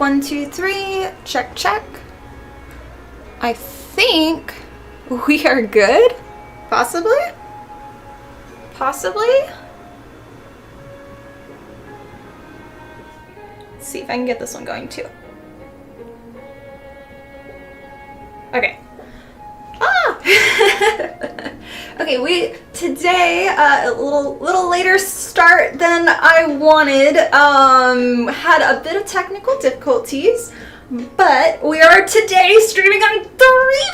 1, 2, 3. Check, check. I think we are good. Possibly? Possibly? Let's see if I can get this one going too. Okay. Okay, today a little later start than I wanted. Had a bit of technical difficulties, but we are today streaming on 3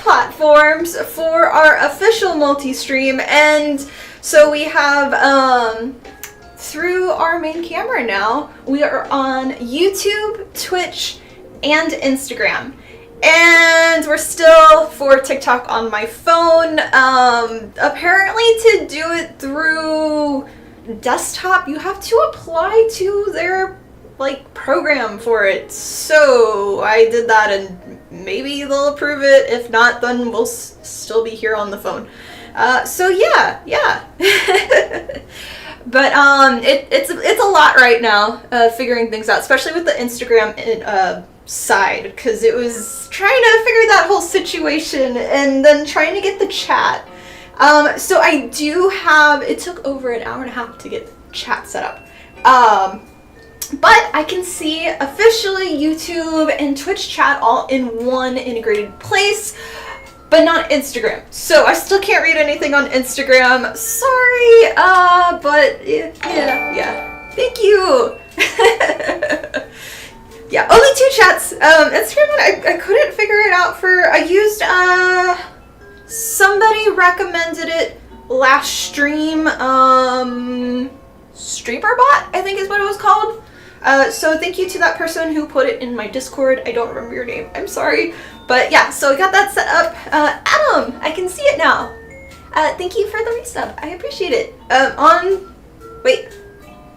platforms for our official multi-stream, and so we have through our main camera now, we are on YouTube, Twitch, and Instagram. And we're still for TikTok on my phone. Apparently to do it through desktop, you have to apply to their program for it. So I did that, and maybe they'll approve it. If not, then we'll still be here on the phone. So yeah. But it's a lot right now, figuring things out, especially with the Instagram side, because it was trying to figure that whole situation and then trying to get the chat. So I do have, it took over an hour and a half to get chat set up. But I can see officially YouTube and Twitch chat all in one integrated place, but not Instagram. So I still can't read anything on Instagram. Sorry, but yeah. Thank you. Yeah, only 2 chats. Instagram one, I couldn't figure it out for. I used, somebody recommended it last stream. StreamerBot, I think is what it was called. So thank you to that person who put it in my Discord. I don't remember your name. I'm sorry. But yeah, so we got that set up. Adam, I can see it now. Thank you for the resub. I appreciate it.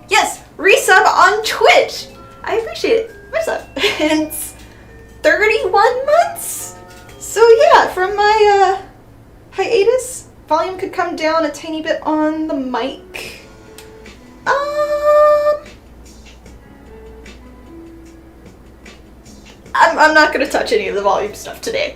Yes, resub on Twitch. I appreciate it. What's up? It's 31 months? So yeah, from my hiatus, volume could come down a tiny bit on the mic. I'm not gonna touch any of the volume stuff today.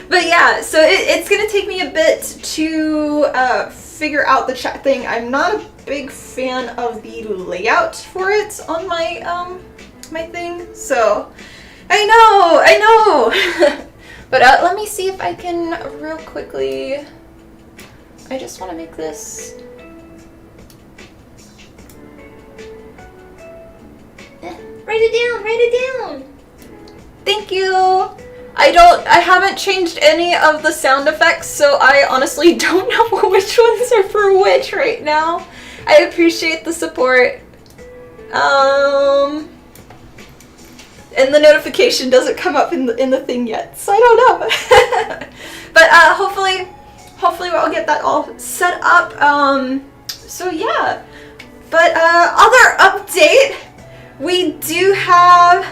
But yeah, so it's gonna take me a bit to figure out the chat thing. I'm not a big fan of the layout for it on my my thing, so I know. But let me see if I can real quickly. I just want to make this. Write it down. Thank you. I haven't changed any of the sound effects, so I honestly don't know which ones are for which right now. I appreciate the support. And the notification doesn't come up in the thing yet, so I don't know. But hopefully we'll get that all set up. So yeah. But other update, we do have.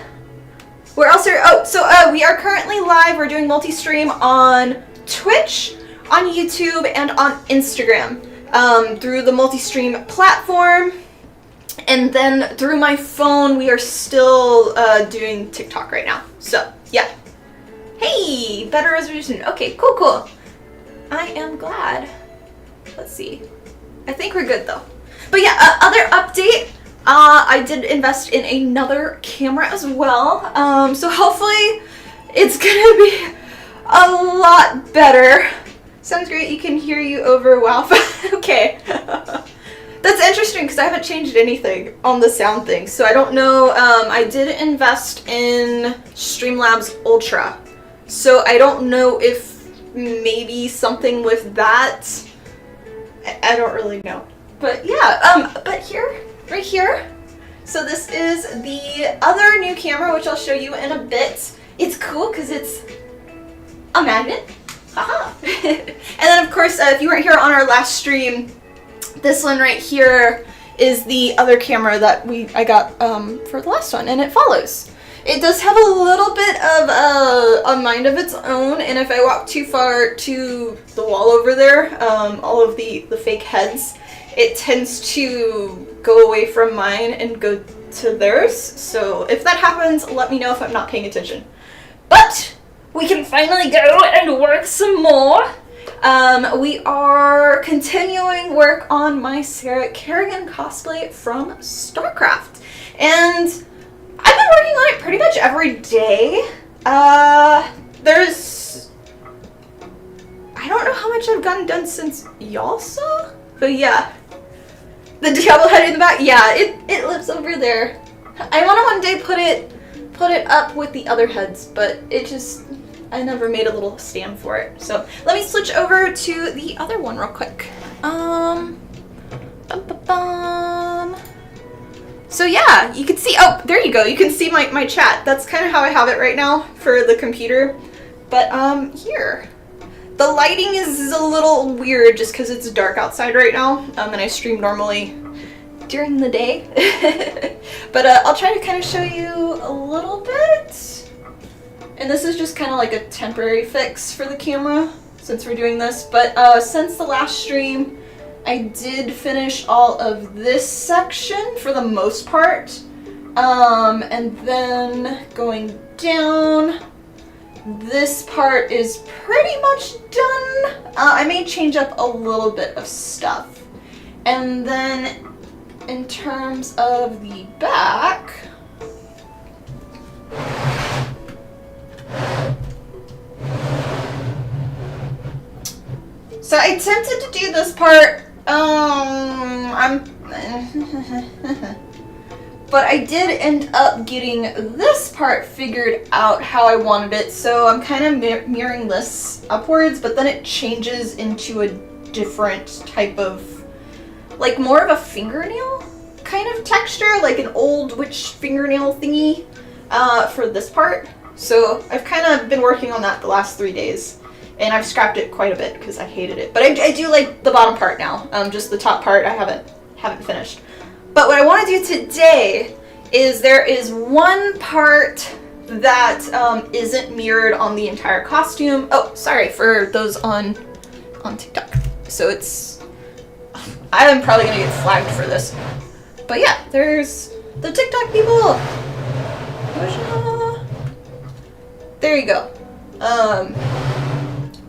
Where else are? We are currently live. We're doing multi-stream on Twitch, on YouTube, and on Instagram through the multi-stream platform. And then through my phone, we are still doing TikTok right now. So, yeah. Hey, better resolution. Okay, cool. I am glad. Let's see. I think we're good, though. But yeah, other update. I did invest in another camera as well. So hopefully it's gonna be a lot better. Sounds great. You can hear you over WoW. Okay. That's interesting because I haven't changed anything on the sound thing, so I don't know. I did invest in Streamlabs Ultra, so I don't know if maybe something with that. I don't really know, but yeah. But right here. So this is the other new camera, which I'll show you in a bit. It's cool because it's a magnet. Haha. And then of course, if you weren't here on our last stream. This one right here is the other camera that I got for the last one, and it follows. It does have a little bit of a mind of its own, and if I walk too far to the wall over there, all of the fake heads, it tends to go away from mine and go to theirs. So if that happens, let me know if I'm not paying attention. But we can finally go and work some more. We are continuing work on my Kerrigan cosplay from Starcraft. And I've been working on it pretty much every day. I don't know how much I've gotten done since y'all saw, but yeah. The Diablo head in the back, yeah, it lives over there. I want to one day put it up with the other heads, but I never made a little stand for it. So let me switch over to the other one real quick. So yeah, you can see, oh, there you go. You can see my chat. That's kind of how I have it right now for the computer. But here. The lighting is a little weird just because it's dark outside right now, and I stream normally during the day. But I'll try to kind of show you a little bit. And this is just kind of like a temporary fix for the camera since we're doing this. But since the last stream, I did finish all of this section for the most part. And then going down, this part is pretty much done. I may change up a little bit of stuff. And then in terms of the back, so I attempted to do this part, but I did end up getting this part figured out how I wanted it, so I'm kind of mirroring this upwards, but then it changes into a different type of, like more of a fingernail kind of texture, like an old witch fingernail thingy for this part. So I've kind of been working on that the last 3 days, and I've scrapped it quite a bit because I hated it. But I do like the bottom part now, just the top part I haven't finished. But what I want to do today is there is one part that isn't mirrored on the entire costume. Oh, sorry for those on TikTok. So I'm probably going to get flagged for this. But yeah, there's the TikTok people. There you go.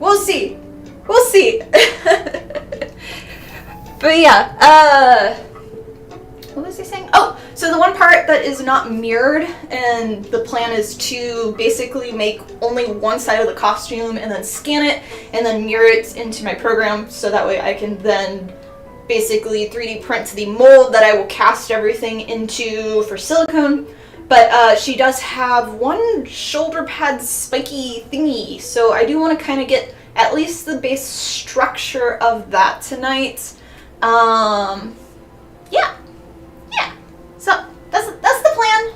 We'll see. We'll see. But yeah, what was I saying? Oh, so the one part that is not mirrored, and the plan is to basically make only one side of the costume and then scan it and then mirror it into my program, so that way I can then basically 3D print the mold that I will cast everything into for silicone. But she does have one shoulder pad spiky thingy, so I do want to kind of get at least the base structure of that tonight. Yeah. So that's the plan.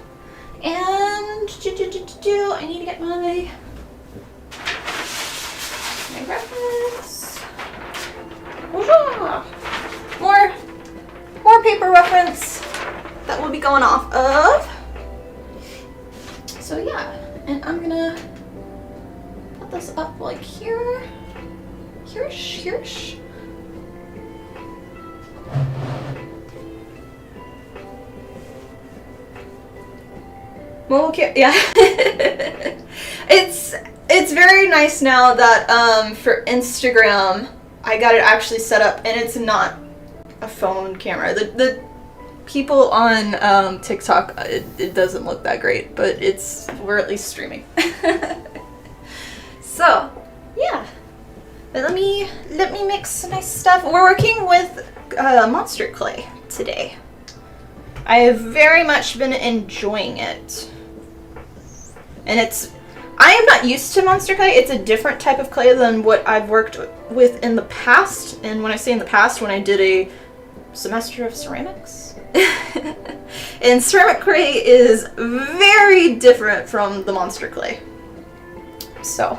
And I need to get my reference. More paper reference that we'll be going off of. So yeah, and I'm gonna put this up like here. Well, okay, yeah. It's very nice now that for Instagram I got it actually set up, and it's not a phone camera. The people on TikTok, it doesn't look that great, but we're at least streaming. So yeah, but let me mix my stuff. We're working with monster clay today. I have very much been enjoying it. And I am not used to monster clay. It's a different type of clay than what I've worked with in the past. And when I say in the past, when I did a semester of ceramics. And ceramic clay is very different from the monster clay. So,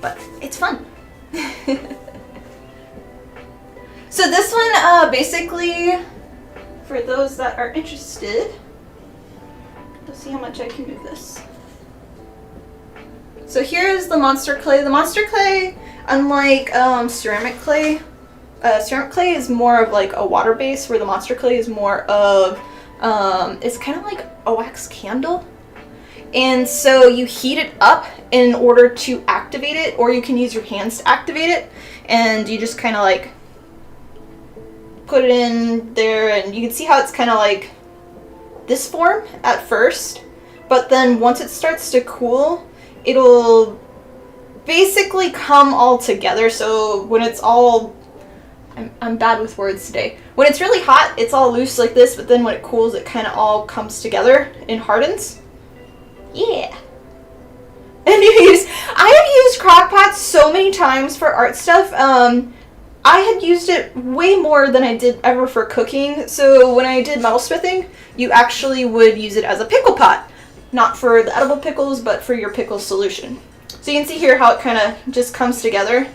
but it's fun. So this one, basically, for those that are interested, let's see how much I can move this. So here's the monster clay. The monster clay, unlike ceramic clay is more of like a water base, where the monster clay is more of It's kind of like a wax candle. And so you heat it up in order to activate it, or you can use your hands to activate it. And you just kind of like put it in there, and you can see how it's kind of like this form at first. But then once it starts to cool, it'll basically come all together. So when it's all, I'm bad with words today. When it's really hot, it's all loose like this, but then when it cools, it kind of all comes together and hardens. Yeah. And I have used crock pots so many times for art stuff. I had used it way more than I did ever for cooking. So when I did metal smithing, you actually would use it as a pickle pot. Not for the edible pickles, but for your pickle solution. So you can see here how it kind of just comes together.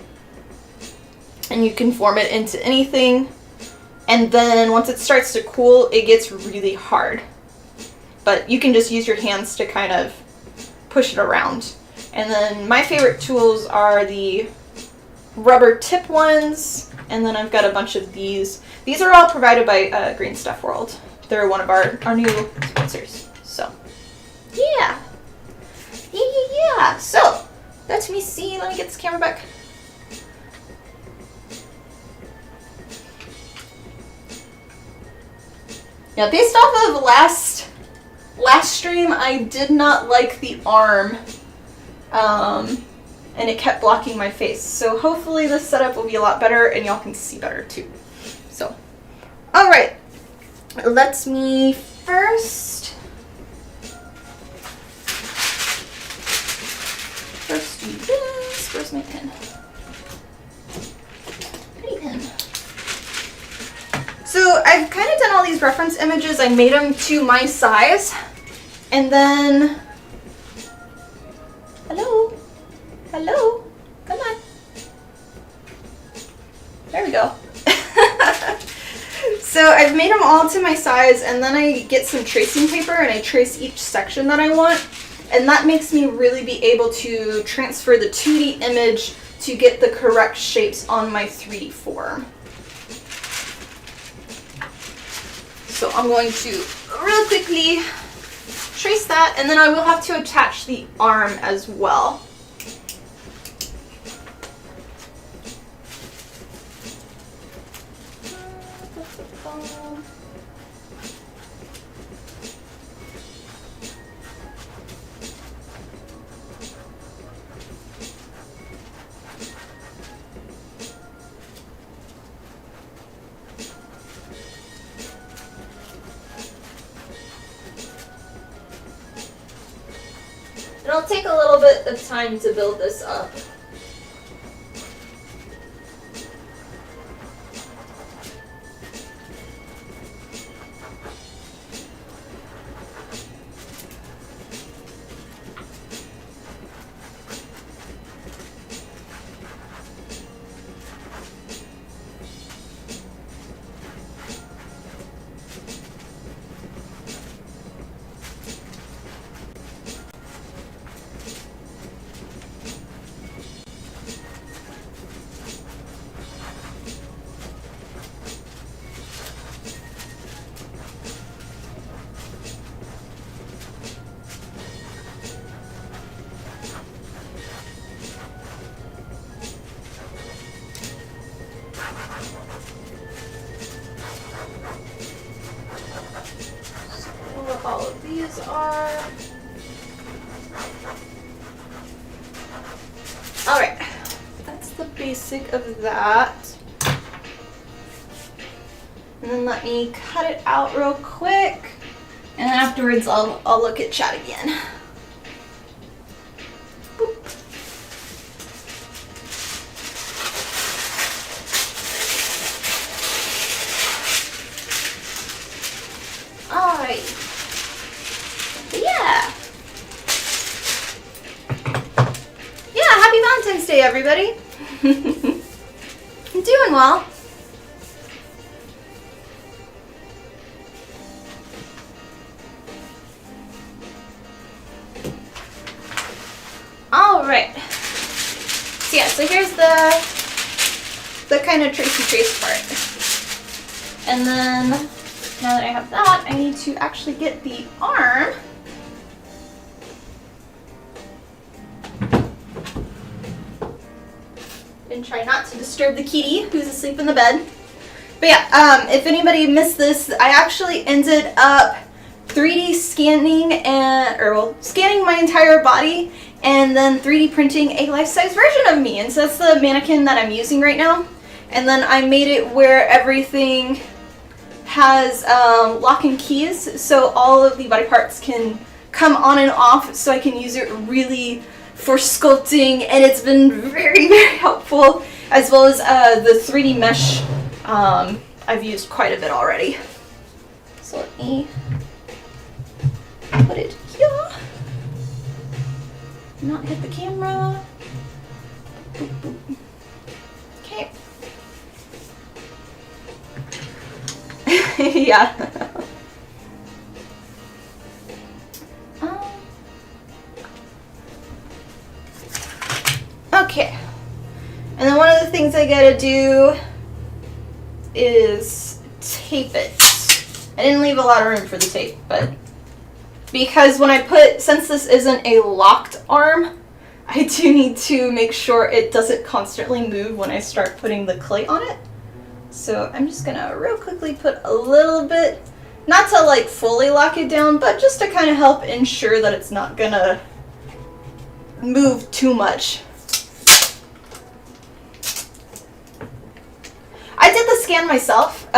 And you can form it into anything. And then once it starts to cool, it gets really hard. But you can just use your hands to kind of push it around. And then my favorite tools are the rubber tip ones. And then I've got a bunch of these. These are all provided by Green Stuff World. They're one of our new sponsors. So, yeah. Yeah. So, let me see. Let me get this camera back. Yeah, based off of last stream, I did not like the arm, and it kept blocking my face. So hopefully this setup will be a lot better, and y'all can see better too. So, all right, let me first do this. Where's my pen? Pretty pen. So I've kind of done all these reference images. I made them to my size. And then, hello, come on. There we go. So I've made them all to my size, and then I get some tracing paper and I trace each section that I want. And that makes me really be able to transfer the 2D image to get the correct shapes on my 3D form. So I'm going to real quickly trace that, and then I will have to attach the arm as well. It'll take a little bit of time to build this up. All of these are. Alright, that's the basic of that. And then let me cut it out real quick. And then afterwards I'll look at chat again. Boop. Alright. Happy Valentine's Day, everybody. I'm doing well. All right. So yeah, so here's the kind of tracey trace part. And then Now that I have that, I need to actually get the arm. And try not to disturb the kitty who's asleep in the bed. But yeah, if anybody missed this, I actually ended up 3D scanning scanning my entire body and then 3D printing a life-size version of me. And so that's the mannequin that I'm using right now. And then I made it where everything has lock and keys, so all of the body parts can come on and off, so I can use it really for sculpting, and it's been very, very helpful, as well as the 3D mesh I've used quite a bit already. So let me put it here. Not hit the camera. Boop, boop. Okay. Yeah. Okay. And then one of the things I gotta do is tape it. I didn't leave a lot of room for the tape, but because when I since this isn't a locked arm, I do need to make sure it doesn't constantly move when I start putting the clay on it. So I'm just gonna real quickly put a little bit, not to like fully lock it down, but just to kind of help ensure that it's not gonna move too much. I did the scan myself.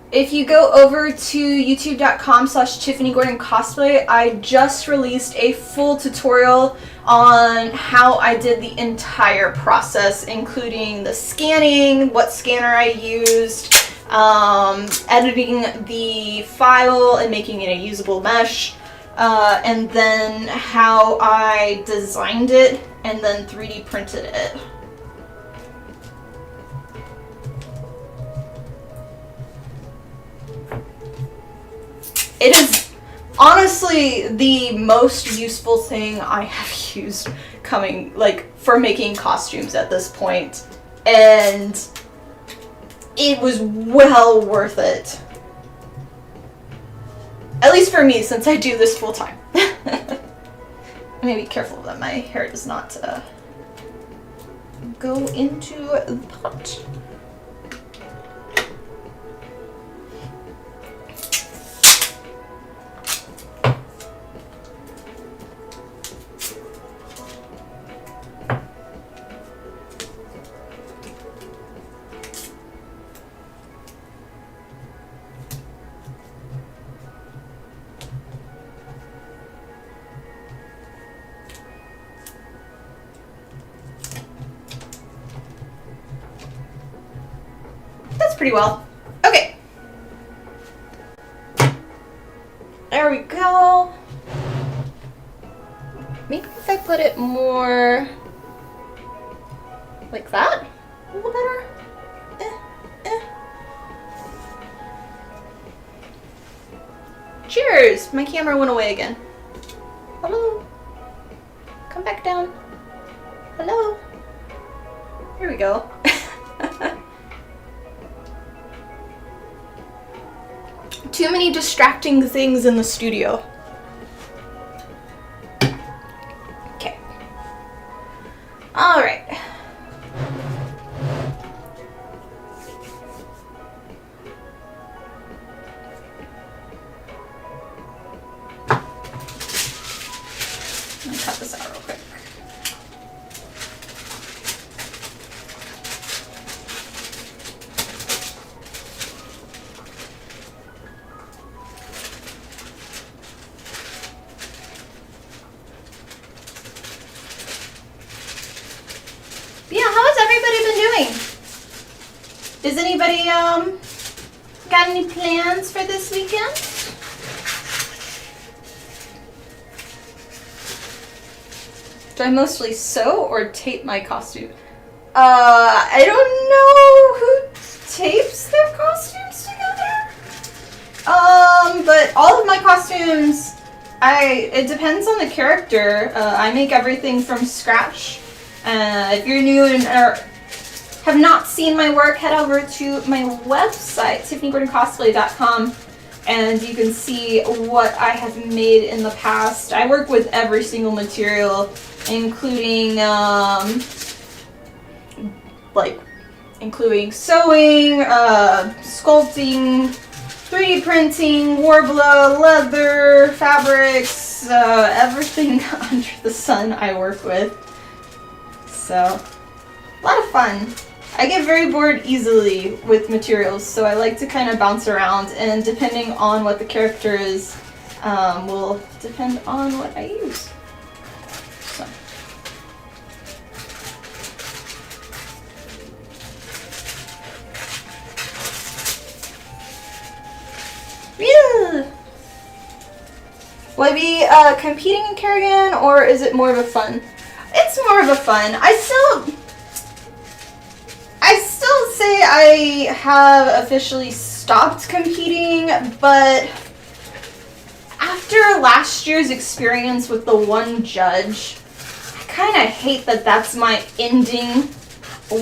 If you go over to youtube.com/TiffanyGordonCosplay, I just released a full tutorial on how I did the entire process, including the scanning, what scanner I used, editing the file and making it a usable mesh, and then how I designed it and then 3D printed it. It is honestly the most useful thing I have used for making costumes at this point, and it was well worth it. At least for me, since I do this full time. I may be careful that my hair does not go into the pot. Pretty well. Okay. There we go. Maybe if I put it more like that, a little better. Cheers! My camera went away again. Hello? Come back down. Hello? Here we go. Too many distracting things in the studio. Okay. All right. Let me cut this out real quick. Does anybody got any plans for this weekend? Do I mostly sew or tape my costume? I don't know who tapes their costumes together. But all of my costumes, it depends on the character. I make everything from scratch. If you're new and have not seen my work, head over to my website, TiffanyGordonCosplay.com, and you can see what I have made in the past. I work with every single material, including sewing, sculpting, 3D printing, Worbla, leather, fabrics, everything under the sun I work with. So, a lot of fun. I get very bored easily with materials, so I like to kind of bounce around, and depending on what the character is, will depend on what I use. So. Yeah. Will I be competing in Kerrigan, or is it more of a fun? It's more of a fun. I still say I have officially stopped competing, but after last year's experience with the one judge, I kind of hate that that's my ending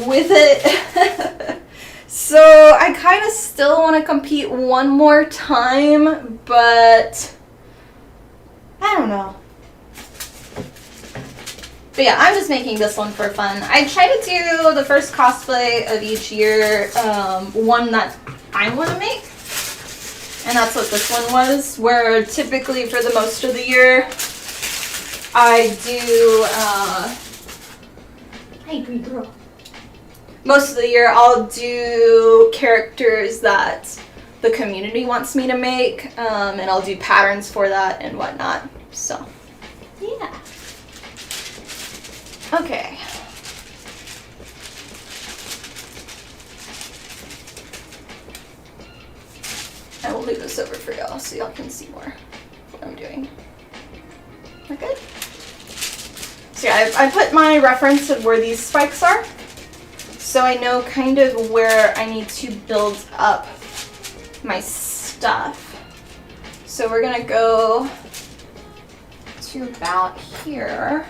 with it. So I kind of still want to compete one more time, but I don't know. But yeah, I'm just making this one for fun. I try to do the first cosplay of each year, one that I want to make. And that's what this one was, where typically for the most of the year, I do, hey, green girl. Most of the year I'll do characters that the community wants me to make, and I'll do patterns for that and whatnot. So, yeah. Okay. I will move this over for y'all so y'all can see more of what I'm doing. That good? So yeah, I put my reference of where these spikes are, so I know kind of where I need to build up my stuff. So we're gonna go to about here.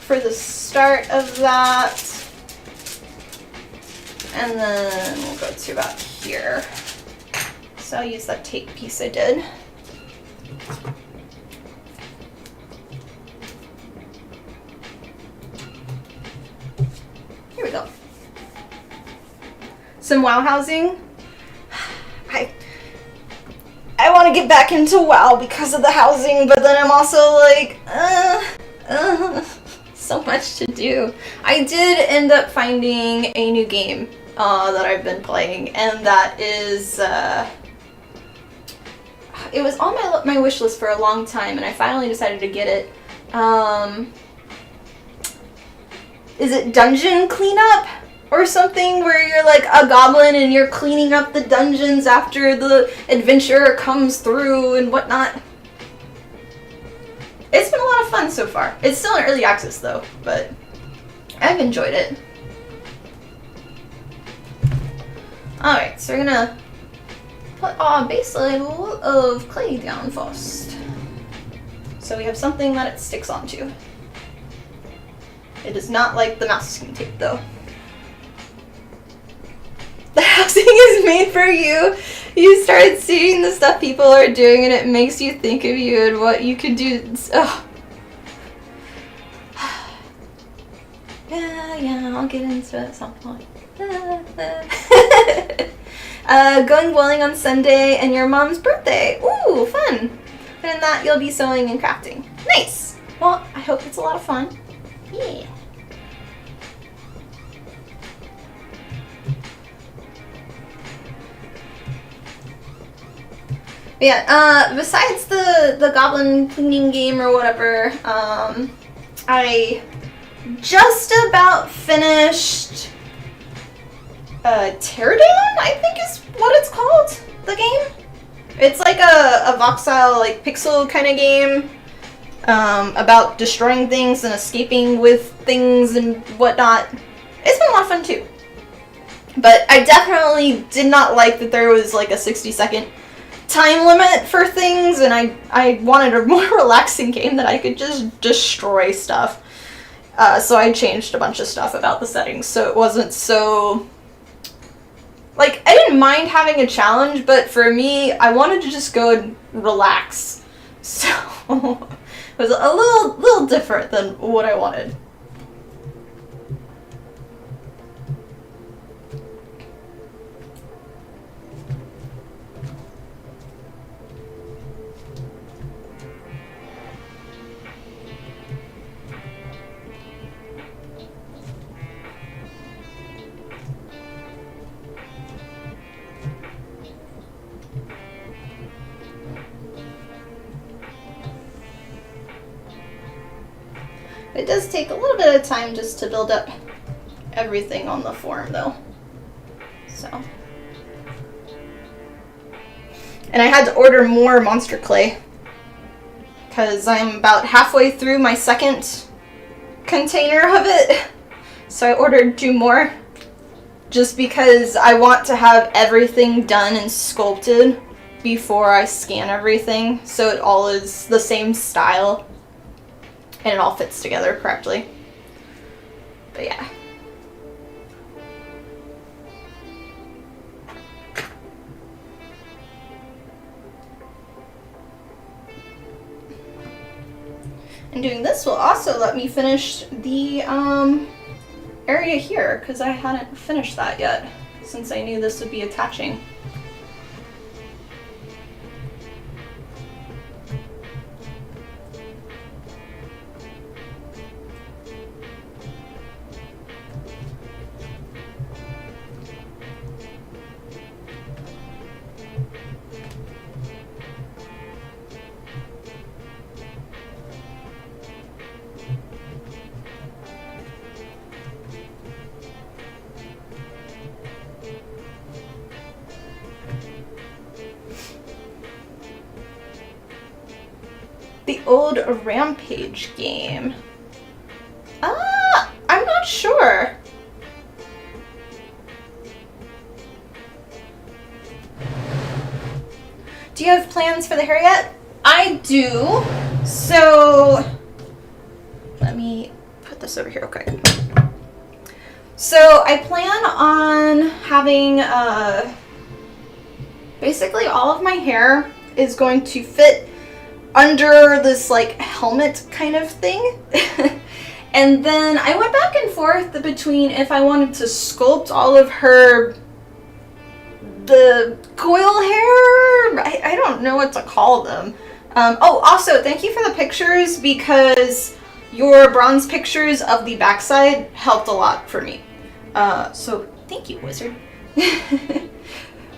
For the start of that, and then we'll go to about here. So I'll use that tape piece I did. Here we go. Some WoW housing. I want to get back into WoW because of the housing, but then I'm also like, so much to do. I did end up finding a new game that I've been playing, and that is it was on my wish list for a long time, and I finally decided to get it. Is it Dungeon Cleanup or something, where you're like a goblin and you're cleaning up the dungeons after the adventurer comes through and whatnot? It's been a lot of fun so far. It's still in early access though, but I've enjoyed it. Alright, so we're gonna put our base level of clay down first, so we have something that it sticks onto. It is not like the masking tape though. The housing is made for you. You start seeing the stuff people are doing and it makes you think of you and what you could do. Oh. Yeah, I'll get into it at some point. Going bowling on Sunday and your mom's birthday. Ooh, fun. And in that you'll be sewing and crafting. Nice. Well, I hope it's a lot of fun. Yeah. Yeah, besides the goblin cleaning game or whatever, I just about finished Teardown, I think is what it's called, the game. It's like a voxel, like pixel kind of game, about destroying things and escaping with things and whatnot. It's been a lot of fun too. But I definitely did not like that there was like a 60-second time limit for things, and I wanted a more relaxing game that I could just destroy stuff. So I changed a bunch of stuff about the settings, so it wasn't so... Like, I didn't mind having a challenge, but for me, I wanted to just go and relax. So, it was a little different than what I wanted. It does take a little bit of time just to build up everything on the form, though. So. And I had to order more monster clay, because I'm about halfway through my second container of it. So I ordered 2 more, just because I want to have everything done and sculpted before I scan everything, so it all is the same style. And it all fits together correctly. But yeah. And doing this will also let me finish the area here, because I hadn't finished that yet, since I knew this would be attaching. The old Rampage game. I'm not sure. Do you have plans for the hair yet? I do. So, let me put this over here real quick. So, I plan on having, basically all of my hair is going to fit under this like helmet kind of thing. And then I went back and forth between if I wanted to sculpt all of the coil hair. I don't know what to call them. Oh, also thank you for the pictures, because your bronze pictures of the backside helped a lot for me. So thank you, wizard.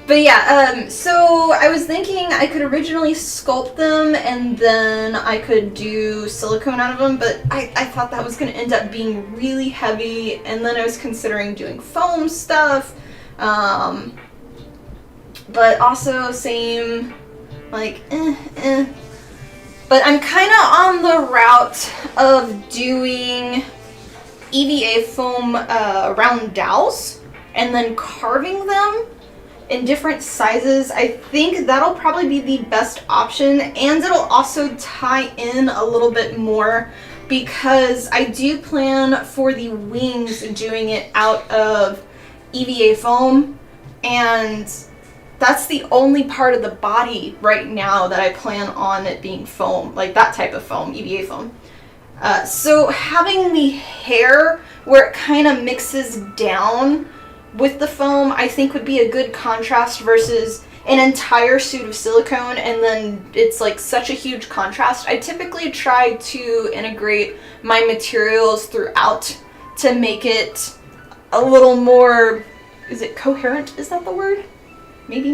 But yeah, so I was thinking I could originally sculpt them and then I could do silicone out of them, but I thought that was going to end up being really heavy, and then I was considering doing foam stuff, but also same, like, But I'm kind of on the route of doing EVA foam round dowels and then carving them in different sizes. I think that'll probably be the best option, and it'll also tie in a little bit more, because I do plan for the wings doing it out of EVA foam, and that's the only part of the body right now that I plan on it being foam, like that type of foam, EVA foam. So having the hair where it kind of mixes down with the foam, I think would be a good contrast versus an entire suit of silicone, and then it's like such a huge contrast. I typically try to integrate my materials throughout to make it a little more, is it coherent? Is that the word? Maybe.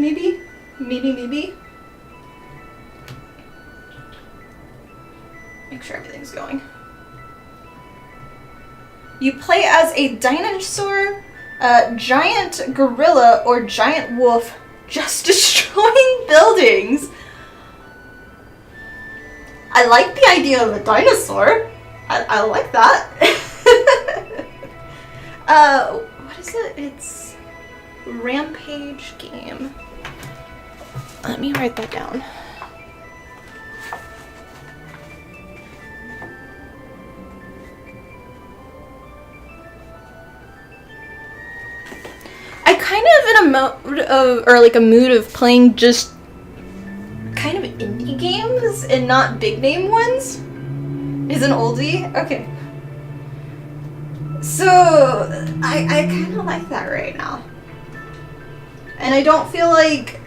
Make sure everything's going. You play as a dinosaur, giant gorilla, or giant wolf, just destroying buildings. I like the idea of a dinosaur. I like that. What is it? It's Rampage game. Let me write that down. I kind of in a mode of, or like a mood of playing just kind of indie games and not big name ones. Is an oldie? Okay. So I kind of like that right now. And I don't feel like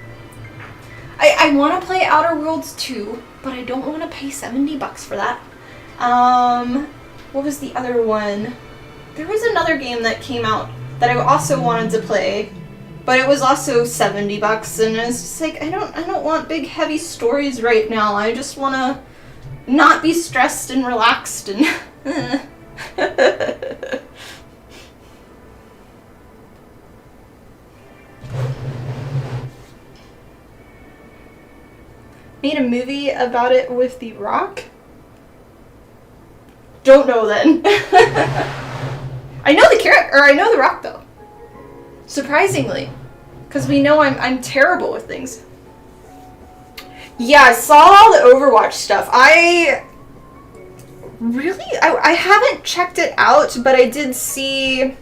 I want to play Outer Worlds 2, but I don't want to pay $70 for that. What was the other one? There was another game that came out that I also wanted to play, but it was also $70, and it's just like I don't want big heavy stories right now. I just want to not be stressed and relaxed and made a movie about it with The Rock? Don't know then. I know the character, or I know The Rock though. Surprisingly, because we know I'm terrible with things. Yeah, I saw all the Overwatch stuff. I haven't checked it out, but I did see.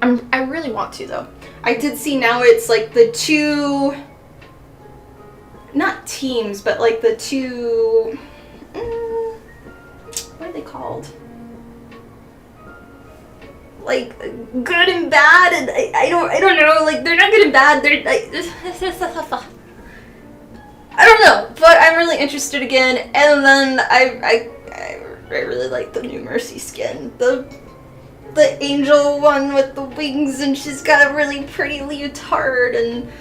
I really want to though. I did see now it's like the two. Not teams, but like the two. What are they called? Like good and bad, and I don't know. Like they're not good and bad. They're like I don't know, but I'm really interested again. And then I really like the new Mercy skin, the angel one with the wings, and she's got a really pretty leotard, and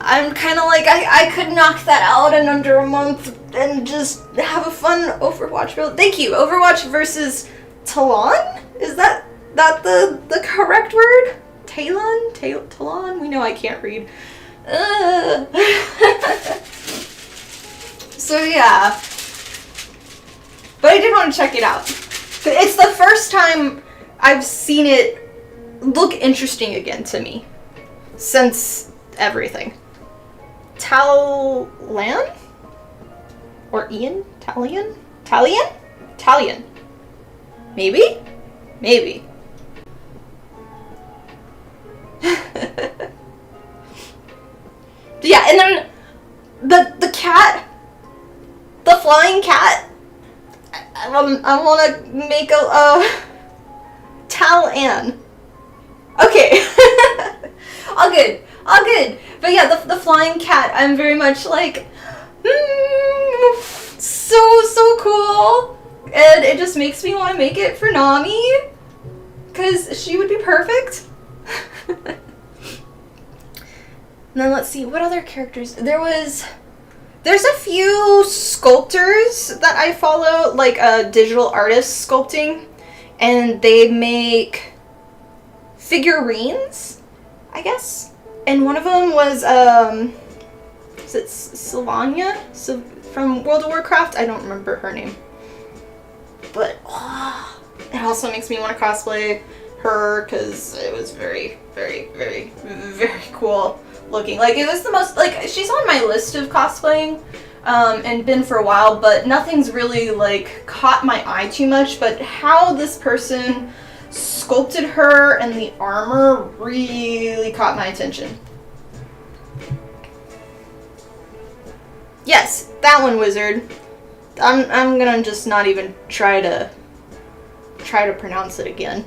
I'm kind of like I could knock that out in under a month and just have a fun Overwatch build. Thank you. Overwatch versus Talon? Is that the correct word? Talon? We know I can't read. So yeah. But I did want to check it out. It's the first time I've seen it look interesting again to me since everything. Talon? Or Ian? Talion? Talion? Maybe? Maybe. Yeah, and then the cat, the flying cat, I want to make a Tal-An. Okay. All good. But yeah, the flying cat, I'm very much like, so cool. And it just makes me want to make it for Nami, because she would be perfect. And then let's see, what other characters? There's a few sculptors that I follow, like digital artists sculpting, and they make figurines, I guess. And one of them was, is it Sylvania? From World of Warcraft? I don't remember her name. But it also makes me want to cosplay her, because it was very, very, very, very cool looking. Like, it was the most, like, she's on my list of cosplaying, and been for a while, but nothing's really, like, caught my eye too much. But how this person sculpted her and the armor really caught my attention. Yes, that one, wizard. I'm gonna just not even try to pronounce it again.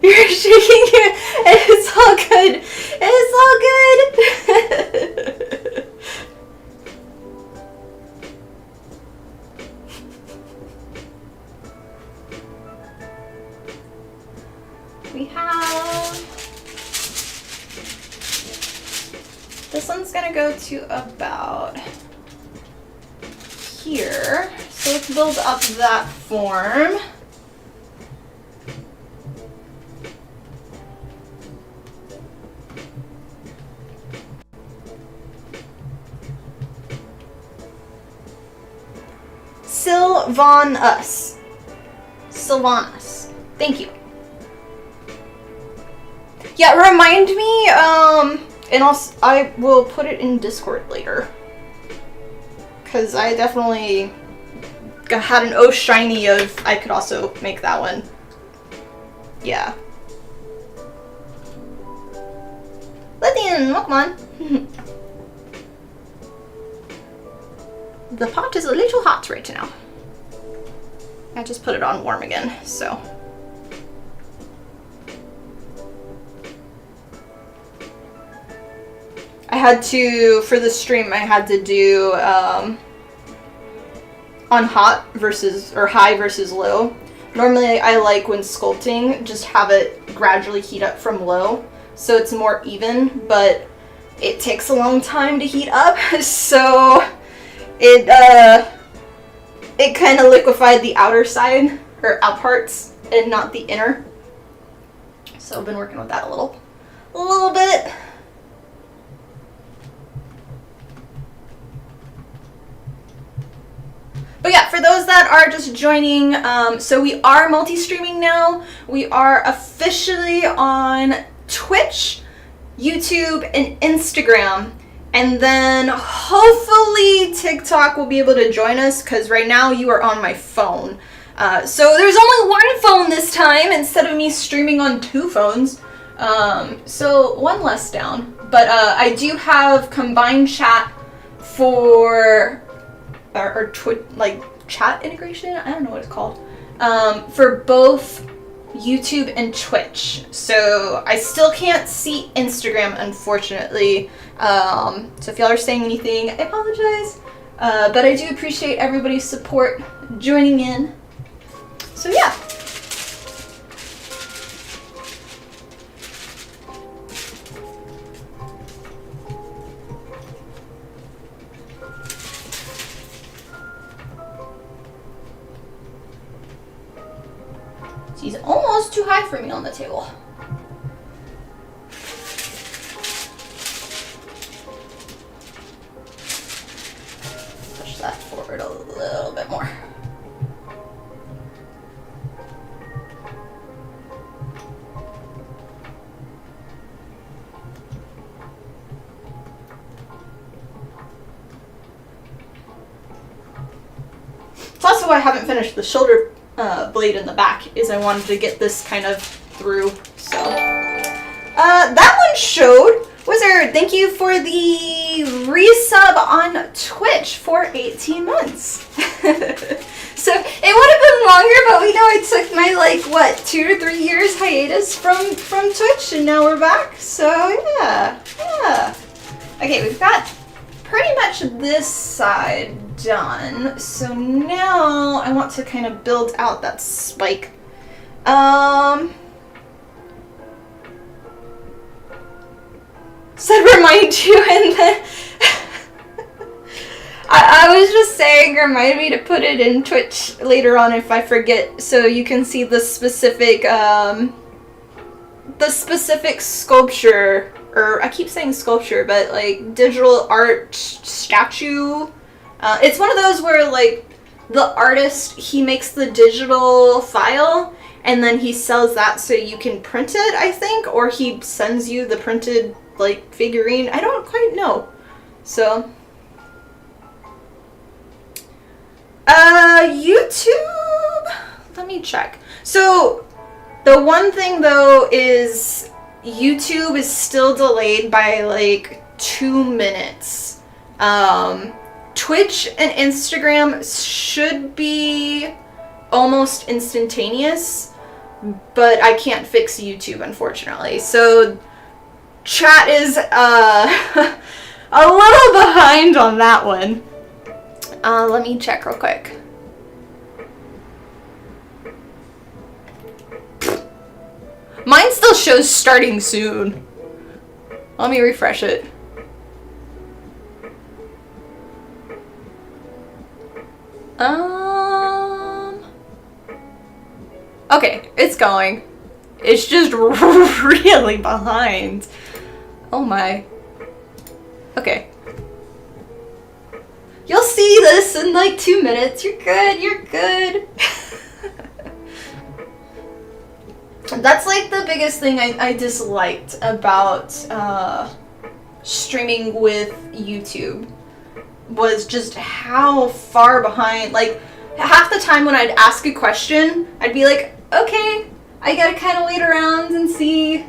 You're shaking your... It's all good. It's all good. We have... This one's gonna go to about here. So let's build up that form. Sylvanus. Thank you. Yeah, remind me, and I will put it in Discord later. Because I definitely had an shiny of I could also make that one. Yeah. Lithium, come on. The pot is a little hot right now. I just put it on warm again, so. I had to, for the stream, I had to do on hot versus, or high versus low. Normally I like when sculpting, just have it gradually heat up from low, so it's more even, but it takes a long time to heat up, so it kind of liquefied the outer side, or out parts, and not the inner. So I've been working with that a little bit. But yeah, for those that are just joining, so we are multi-streaming now. We are officially on Twitch, YouTube, and Instagram. And then hopefully TikTok will be able to join us, because right now you are on my phone. So there's only one phone this time instead of me streaming on 2 phones. So one less down. But I do have combined chat for... or like chat integration, I don't know what it's called, for both YouTube and Twitch. So I still can't see Instagram, unfortunately. So if y'all are saying anything, I apologize. But I do appreciate everybody's support joining in. So yeah. He's almost too high for me on the table. Push that forward a little bit more. It's also why I haven't finished the shoulder blade in the back, is I wanted to get this kind of through. So that one showed. Wizard, thank you for the resub on Twitch for 18 months. So it would have been longer, but we know I took my, like, what, 2 to 3 years hiatus from Twitch, and now we're back. So yeah. Okay, we've got pretty much this side done. So now I want to kind of build out that spike. Said remind you, and then I was just saying remind me to put it in Twitch later on if I forget, so you can see the specific sculpture, or I keep saying sculpture, but like digital art statue. It's one of those where like the artist, he makes the digital file and then he sells that so you can print it, I think, or he sends you the printed like figurine. I don't quite know. So YouTube, let me check. So the one thing though is YouTube is still delayed by like 2 minutes. Twitch and Instagram should be almost instantaneous, but I can't fix YouTube, unfortunately. So chat is a little behind on that one. Let me check real quick. Mine still shows starting soon. Let me refresh it. Okay, it's going. It's just really behind. Oh my. Okay. You'll see this in like 2 minutes. You're good, you're good. That's like the biggest thing I disliked about streaming with YouTube, was just how far behind. Like, half the time when I'd ask a question, I'd be like, okay, I gotta kind of wait around and see,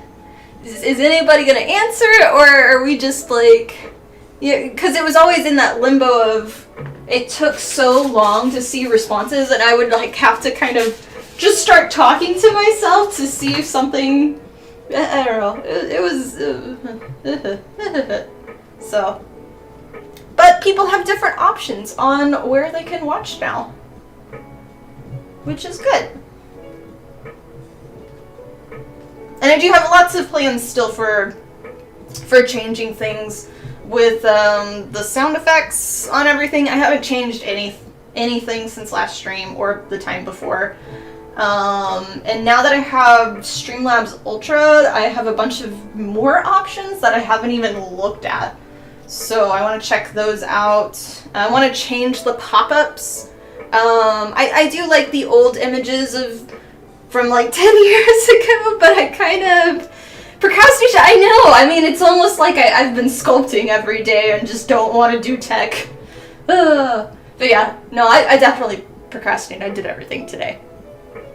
is anybody gonna answer, or are we just like, yeah, because it was always in that limbo of, it took so long to see responses, and I would like have to kind of just start talking to myself to see if something, I don't know, it was, so. But people have different options on where they can watch now, which is good. And I do have lots of plans still for changing things with the sound effects on everything. I haven't changed anything since last stream or the time before. And now that I have Streamlabs Ultra, I have a bunch of more options that I haven't even looked at. So I want to check those out. I want to change the pop-ups. I do like the old images from like 10 years ago, but I kind of procrastinate. I know. I mean, it's almost like I've been sculpting every day and just don't want to do tech. But yeah, no, I definitely procrastinate. I did everything today,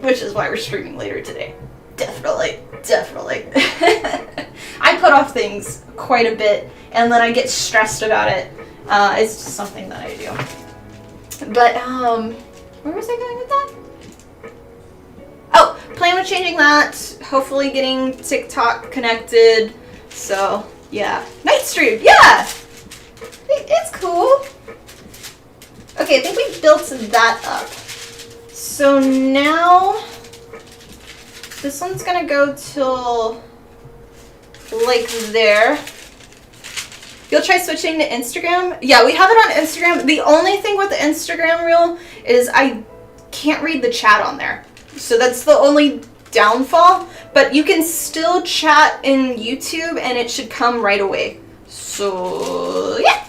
which is why we're streaming later today. Definitely. I put off things quite a bit, and then I get stressed about it. It's just something that I do. But, where was I going with that? Oh, plan on changing that. Hopefully getting TikTok connected. So, yeah. Night stream, yeah! It's cool. Okay, I think we built that up. So now, this one's gonna go till like there. You'll try switching to Instagram? Yeah, we have it on Instagram. The only thing with the Instagram reel is I can't read the chat on there. So that's the only downfall. But you can still chat in YouTube and it should come right away. So, yeah.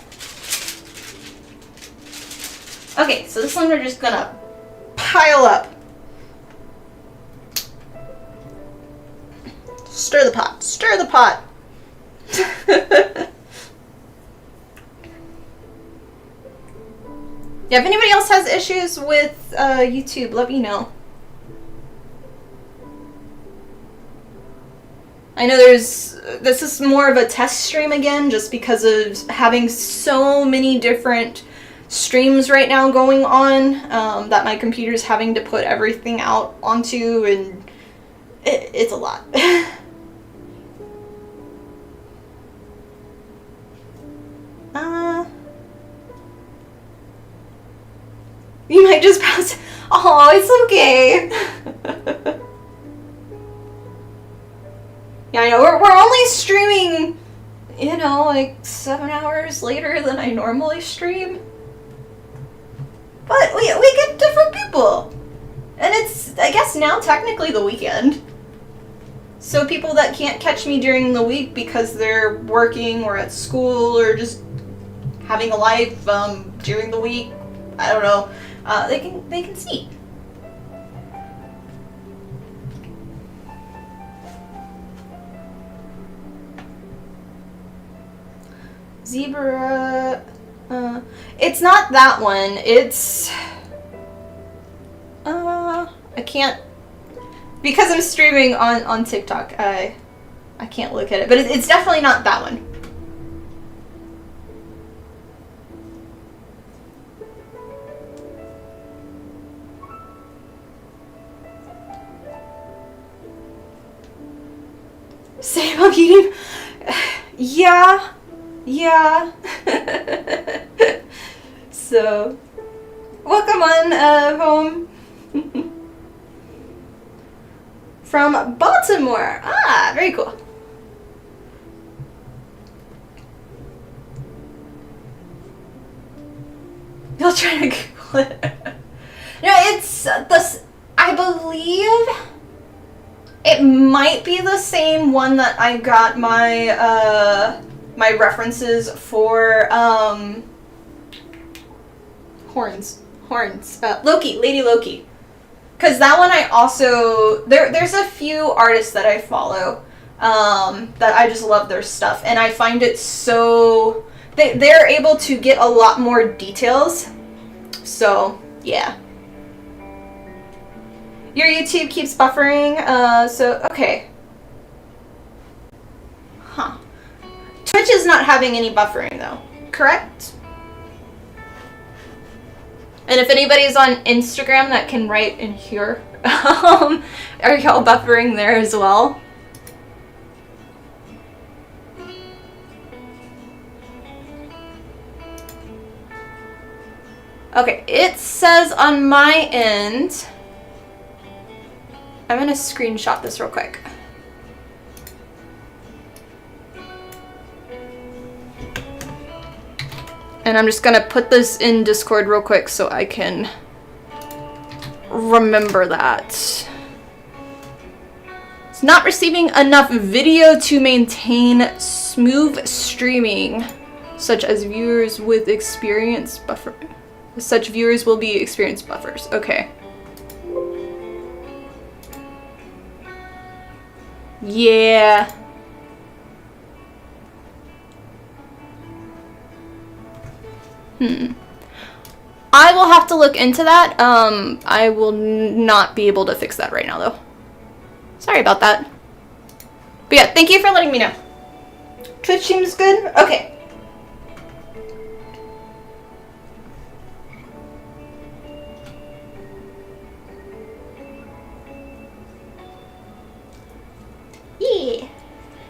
Okay, so this one we're just gonna pile up. Stir the pot. Stir the pot. Yeah, if anybody else has issues with YouTube, let me know. I know this is more of a test stream again, just because of having so many different streams right now going on, that my computer's having to put everything out onto, and it's a lot. You might just pass. Oh, it's okay. Yeah, I know. We're only streaming, you know, like 7 hours later than I normally stream. But we get different people. And it's, I guess now technically the weekend. So people that can't catch me during the week because they're working or at school or just having a life during the week, I don't know, they can see. Zebra, it's not that one. It's, I can't, because I'm streaming on TikTok, I can't look at it, but it's definitely not that one. Same, I'm eating. Yeah. So, welcome on home. From Baltimore. Ah, very cool. You'll try to Google it. No, it's this. I believe it might be the same one that I got my my references for. Horns. Loki, Lady Loki. Because that one I also, there's a few artists that I follow that I just love their stuff. And I find it so, they're able to get a lot more details. So, yeah. Your YouTube keeps buffering, so, okay. Huh. Twitch is not having any buffering though, correct? And if anybody's on Instagram that can write in here, are y'all buffering there as well? Okay, it says on my end, I'm gonna screenshot this real quick. And I'm just gonna put this in Discord real quick so I can remember that. It's not receiving enough video to maintain smooth streaming, such as viewers with experience buffer. Such viewers will be experienced buffers. Okay. Yeah. I will have to look into that. I will not be able to fix that right now, though. Sorry about that. But yeah, thank you for letting me know. Twitch seems good? Okay. Yeah.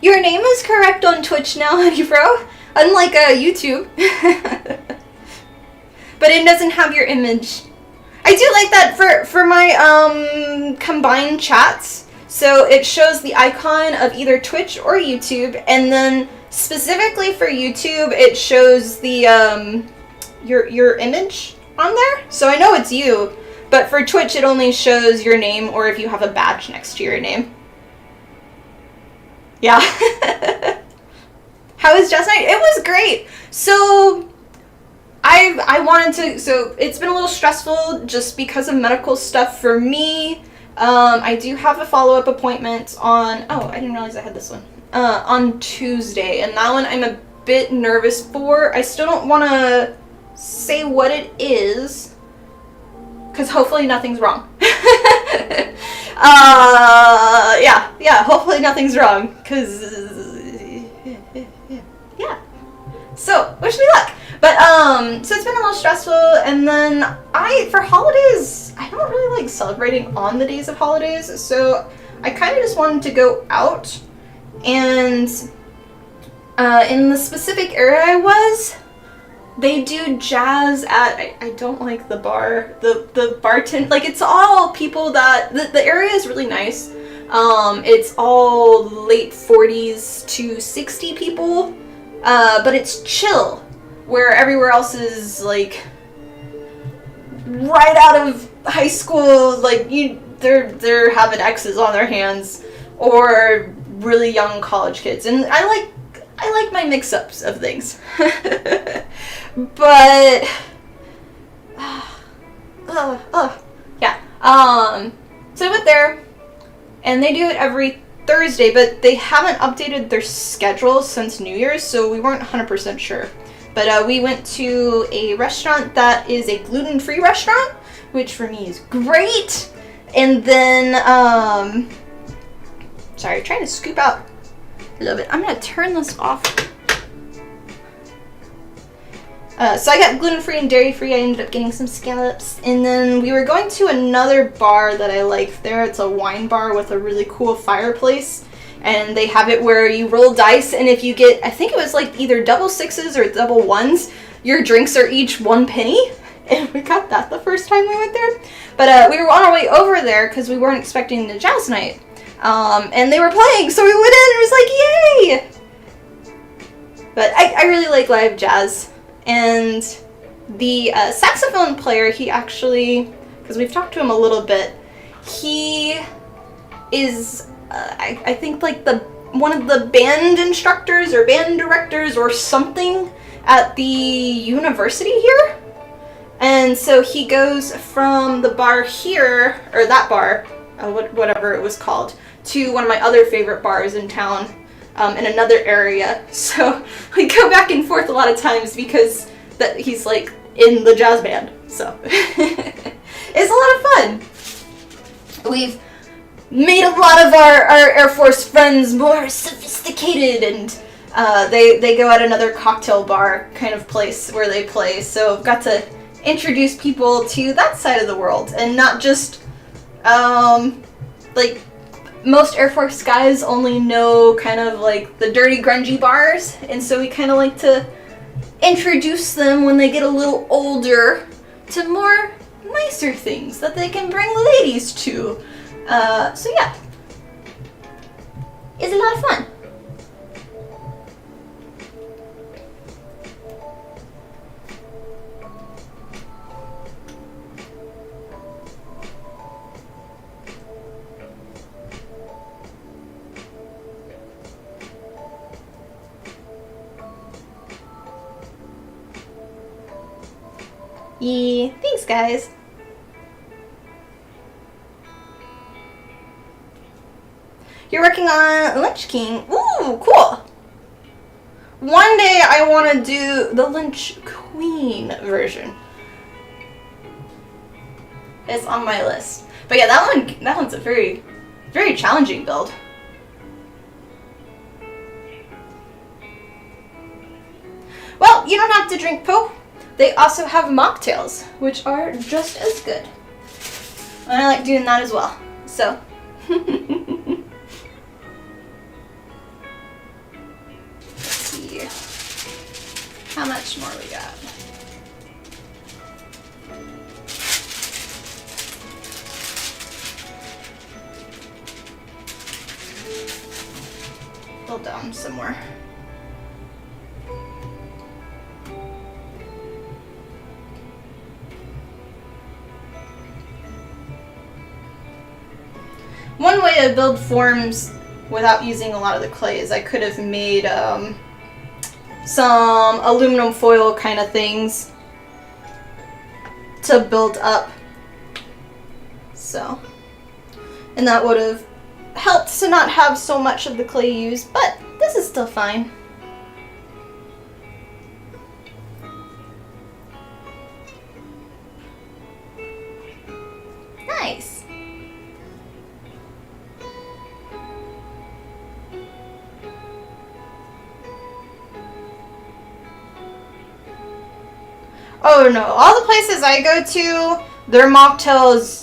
Your name is correct on Twitch now, honey bro. Unlike YouTube. But it doesn't have your image. I do like that for my combined chats. So it shows the icon of either Twitch or YouTube, and then specifically for YouTube, it shows the your image on there. So I know it's you, but for Twitch, it only shows your name or if you have a badge next to your name. Yeah. How was Jazz Night? It was great. So I wanted to, so it's been a little stressful just because of medical stuff for me. I do have a follow-up appointment on, oh, I didn't realize I had this one, on Tuesday, and that one I'm a bit nervous for. I still don't want to say what it is, because hopefully nothing's wrong. Yeah, hopefully nothing's wrong, because, yeah. So, wish me luck. But, so it's been a little stressful, and then for holidays, I don't really like celebrating on the days of holidays, so I kind of just wanted to go out, and, in the specific area I was, they do jazz at, I don't like the bar, the bartender, like, it's all people that, the area is really nice, it's all late 40s to 60 people, but it's chill. Where everywhere else is like right out of high school, like they're having X's on their hands, or really young college kids, and I like my mix-ups of things. But yeah. So I went there, and they do it every Thursday, but they haven't updated their schedule since New Year's, so we weren't 100% sure. But we went to a restaurant that is a gluten-free restaurant, which for me is great. And then, sorry, trying to scoop out a little bit. I'm going to turn this off. So I got gluten-free and dairy-free. I ended up getting some scallops. And then we were going to another bar that I like there. It's a wine bar with a really cool fireplace. And they have it where you roll dice, and if you get, I think it was like either double sixes or double ones, your drinks are each 1 penny. And we got that the first time we went there. But we were on our way over there because we weren't expecting the jazz night. And they were playing, so we went in and it was like, yay! But I really like live jazz. And the saxophone player, he actually, because we've talked to him a little bit, he is... I think like one of the band instructors or band directors or something at the university here. And so he goes from the bar here, or that bar, whatever it was called, to one of my other favorite bars in town, in another area. So we go back and forth a lot of times because he's like in the jazz band. So it's a lot of fun. We've made a lot of our Air Force friends more sophisticated, and they go at another cocktail bar kind of place where they play. So I've got to introduce people to that side of the world, and not just like most Air Force guys only know kind of like the dirty grungy bars, and so we kind of like to introduce them when they get a little older to more nicer things that they can bring ladies to. So yeah, it's a lot of fun. Yeah, thanks guys. You're working on Lynch King. Ooh, cool. One day I want to do the Lynch Queen version. It's on my list. But yeah, that one's a very, very challenging build. Well, you don't have to drink poo. They also have mocktails, which are just as good. And I like doing that as well. So. Let's see. How much more we got? Build down some more. One way to build forms without using a lot of the clay is I could have made some aluminum foil kind of things to build up. So, and that would have helped to not have so much of the clay used, but this is still fine. Nice. Oh no, all the places I go to, their mocktails,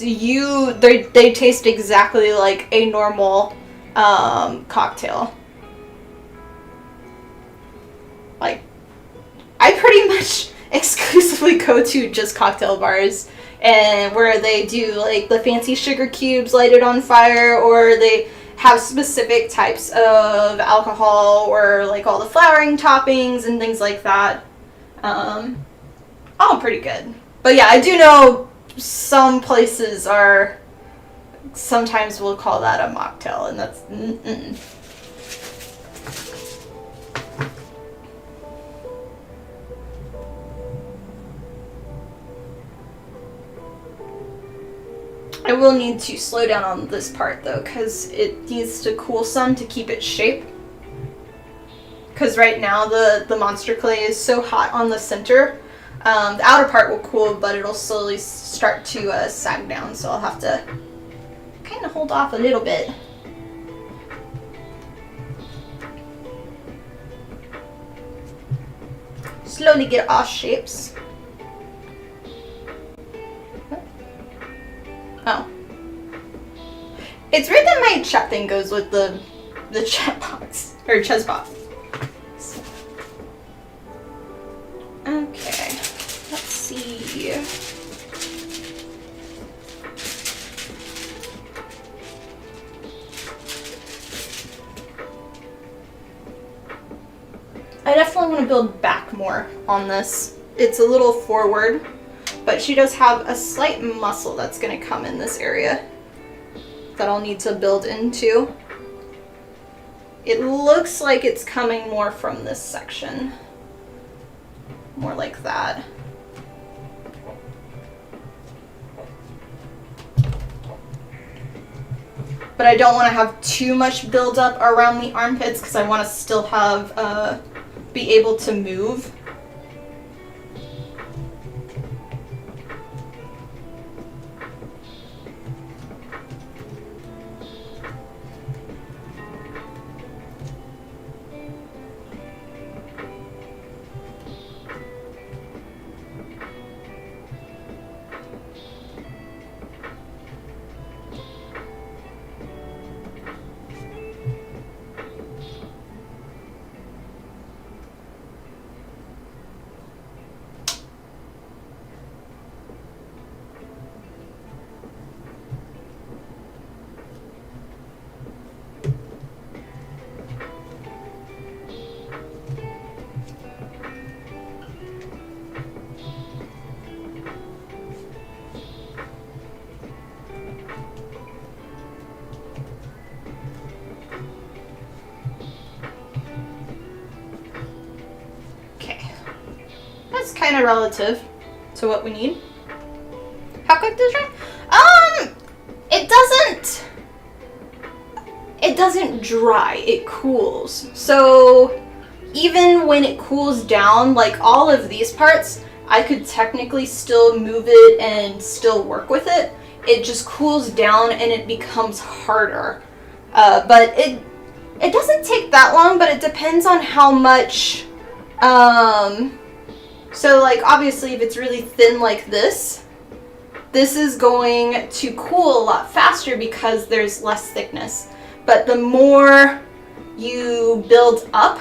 they taste exactly like a normal cocktail. Like, I pretty much exclusively go to just cocktail bars, and where they do like the fancy sugar cubes lighted on fire, or they have specific types of alcohol, or like all the flowering toppings and things like that. All pretty good. But yeah, I do know some places are, sometimes we'll call that a mocktail, and that's I will need to slow down on this part though, because it needs to cool some to keep its shape. Because right now the monster clay is so hot on the center. The outer part will cool, but it'll slowly start to sag down, so I'll have to kind of hold off a little bit. Slowly get off shapes. Oh. It's weird that my chat thing goes with the chat box, or chess box. Okay, let's see. I definitely want to build back more on this. It's a little forward, but she does have a slight muscle that's going to come in this area that I'll need to build into. It looks like it's coming more from this section. More like that. but I don't want to have too much buildup around the armpits because I want to still have, be able to move. Kind of relative to what we need. How quick does it dry? It doesn't dry, it cools. So even when it cools down, like all of these parts, I could technically still move it and still work with it. It just cools down and it becomes harder. But it doesn't take that long, but it depends on how much, so like obviously if it's really thin like this is going to cool a lot faster because there's less thickness. But the more you build up,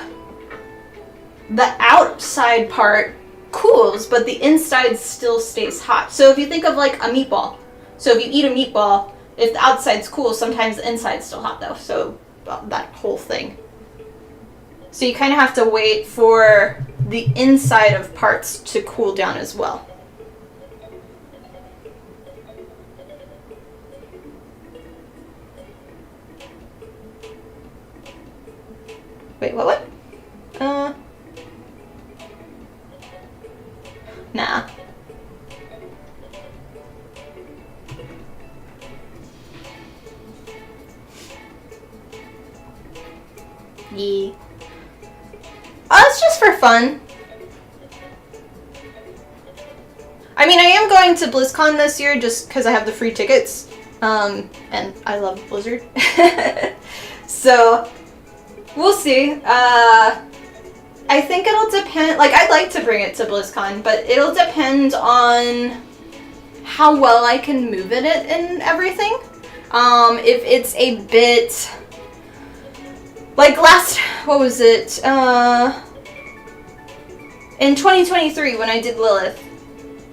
the outside part cools, but the inside still stays hot. So if you think of like a meatball. So if you eat a meatball, if the outside's cool, sometimes the inside's still hot though. So that whole thing. So you kind of have to wait for the inside of parts to cool down as well. Wait, what? Nah. Yeah. Oh, it's just for fun. I mean, I am going to BlizzCon this year just because I have the free tickets. And I love Blizzard. So, we'll see. I think it'll depend, like, I'd like to bring it to BlizzCon, but it'll depend on how well I can move it and everything. If it's a bit, like what was it? In 2023 when I did Lilith,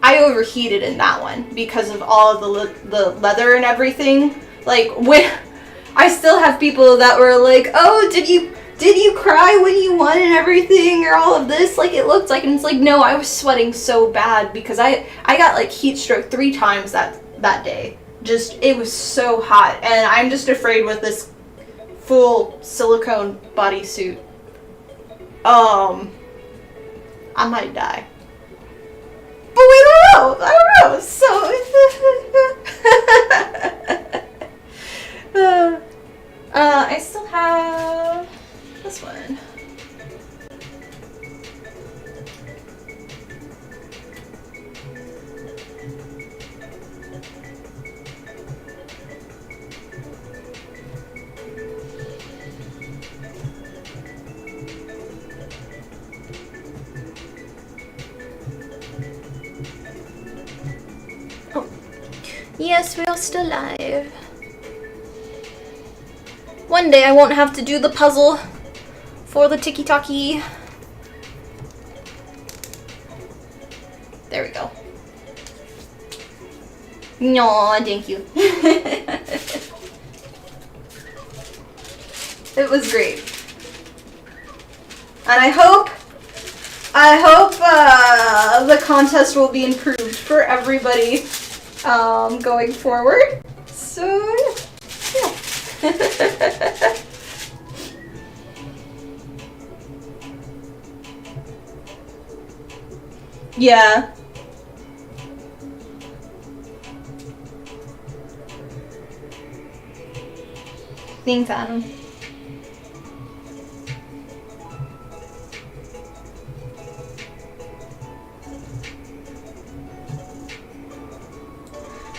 I overheated in that one because of all the leather and everything. Like, when I still have people that were like, oh, did you cry when you won and everything, or all of this? Like, it looked like, and it's like, no, I was sweating so bad because I got like heat stroke 3 times that day. Just, it was so hot, and I'm just afraid with this full silicone bodysuit, I might die. But we don't know. I don't know. So I still have this one. Oh, yes, we are still alive. One day I won't have to do the puzzle for the tiki-taki. There we go. No, thank you. It was great. And I hope the contest will be improved for everybody going forward. So, yeah. Yeah. Thanks, Adam.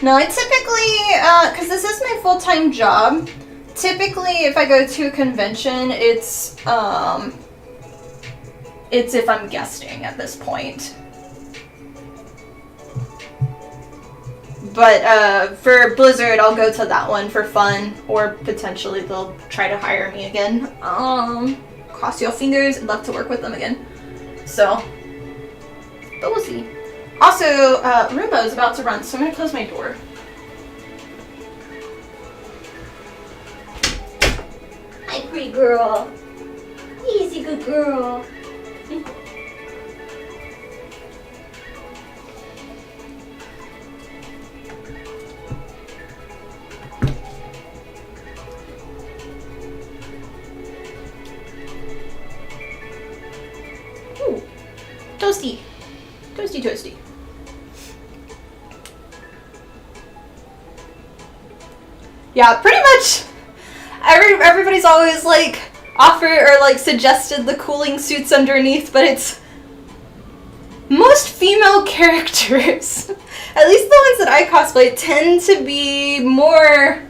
No, I typically, because this is my full-time job, typically if I go to a convention, it's if I'm guesting at this point. But for Blizzard, I'll go to that one for fun, or potentially they'll try to hire me again. Cross your fingers, I'd love to work with them again. So, but we'll see. Also, Roomba is about to run, so I'm gonna close my door. Hi, pretty girl. Easy, good girl. Ooh, toasty. Toasty, toasty. Yeah, pretty much everybody's always like offered or like suggested the cooling suits underneath, but it's most female characters, at least the ones that I cosplay, tend to be more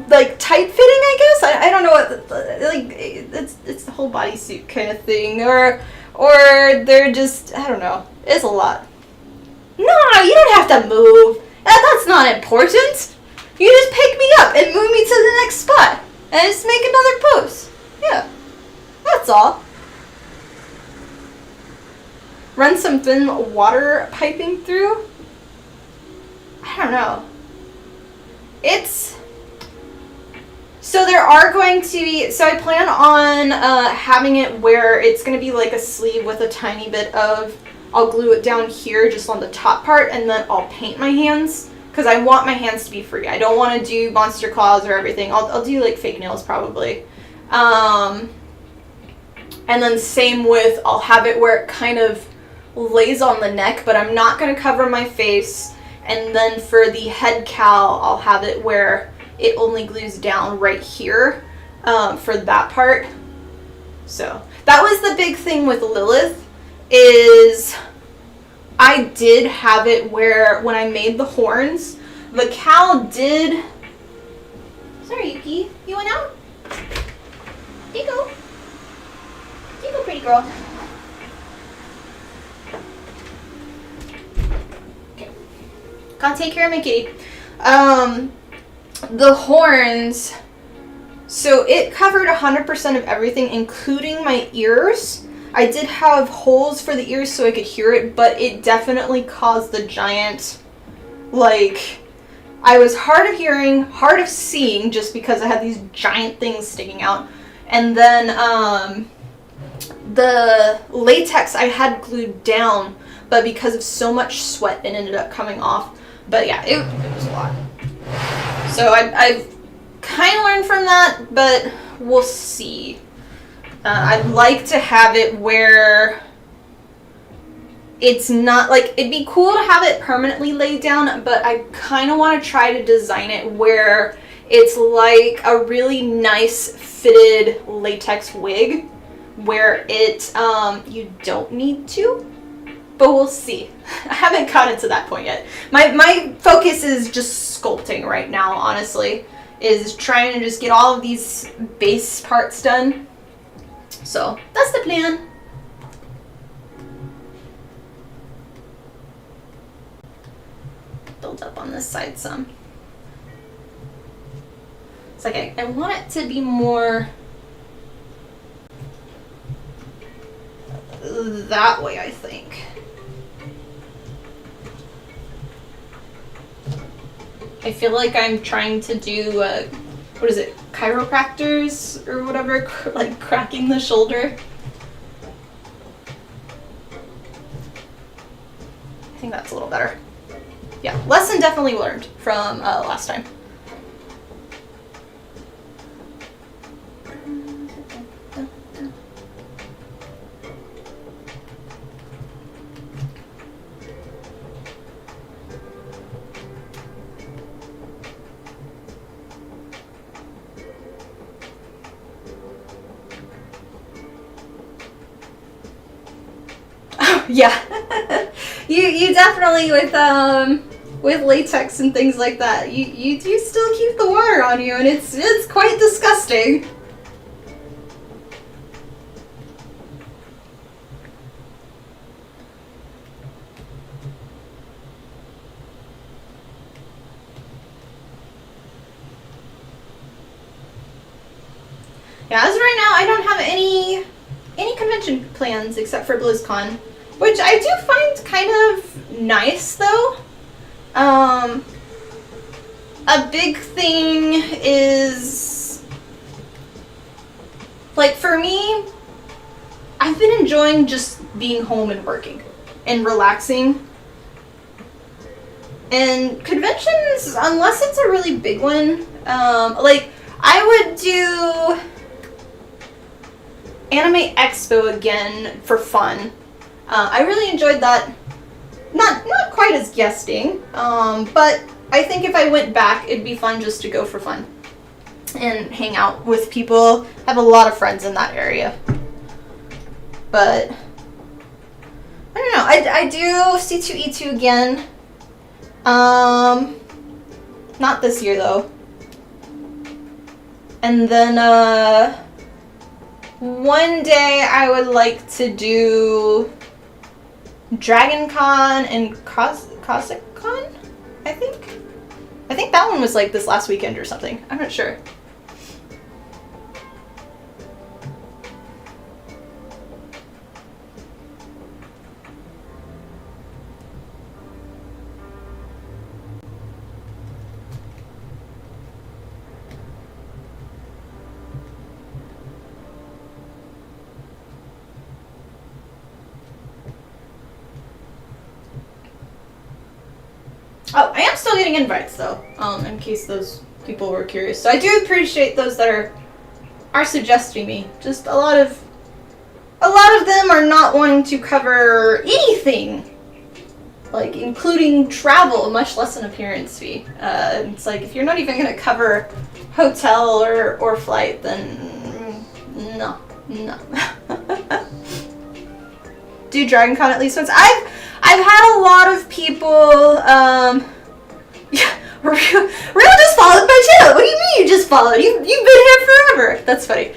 like tight-fitting, I guess. I don't know what, like, it's the whole bodysuit kind of thing, or they're just, I don't know, it's a lot. No, you don't have to move. That's not important. You just pick me up and move me to the next spot, and just make another pose. Yeah, that's all. Run some thin water piping through. I don't know. So there are going to be, so I plan on having it where it's going to be like a sleeve with a tiny bit of, I'll glue it down here just on the top part, and then I'll paint my hands, because I want my hands to be free. I don't want to do monster claws or everything. I'll do like fake nails probably. And then same with, I'll have it where it kind of lays on the neck, but I'm not going to cover my face. And then for the head cowl, I'll have it where it only glues down right here for that part. So that was the big thing with Lilith, is I did have it where when I made the horns, the cowl did... Sorry, Yuki. You went out? There you go. There you go, pretty girl. Okay. Gotta take care of my kitty. The horns, so it covered 100% of everything, including my ears. I did have holes for the ears so I could hear it, but it definitely caused the giant, like, I was hard of hearing, hard of seeing, just because I had these giant things sticking out. And then the latex I had glued down, but because of so much sweat, it ended up coming off. But yeah, it was a lot. So I've kind of learned from that, but we'll see. I'd like to have it where it's not, like, it'd be cool to have it permanently laid down, but I kind of want to try to design it where it's like a really nice fitted latex wig, where it, you don't need to, but we'll see. I haven't gotten to that point yet. My focus is just sculpting right now, honestly, is trying to just get all of these base parts done. So that's the plan. Build up on this side some. It's like I want it to be more that way, I think. I feel like I'm trying to do, what is it, chiropractors or whatever, like cracking the shoulder. I think that's a little better. Yeah, lesson definitely learned from last time. Yeah. you definitely with latex and things like that, you do still keep the water on you, and it's quite disgusting. Yeah, as of right now, I don't have any convention plans except for BlizzCon, which I do find kind of nice though. A big thing is, like, for me, I've been enjoying just being home and working and relaxing. And conventions, unless it's a really big one, like, I would do Anime Expo again for fun. I really enjoyed that. Not quite as guesting, but I think if I went back, it'd be fun just to go for fun and hang out with people. I have a lot of friends in that area. But I don't know. I do C2E2 again. Not this year though. And then one day I would like to do Dragon Con and Cosmic Con, I think. I think that one was like this last weekend or something. I'm not sure. Oh, I am still getting invites though, in case those people were curious. So I do appreciate those that are suggesting me. Just a lot of them are not wanting to cover anything, like including travel, much less an appearance fee. It's like, if you're not even gonna cover hotel or flight, then no. Do Dragon Con at least once. I've had a lot of people, yeah, Real just followed my channel. What do you mean you just followed? You've been here forever. That's funny.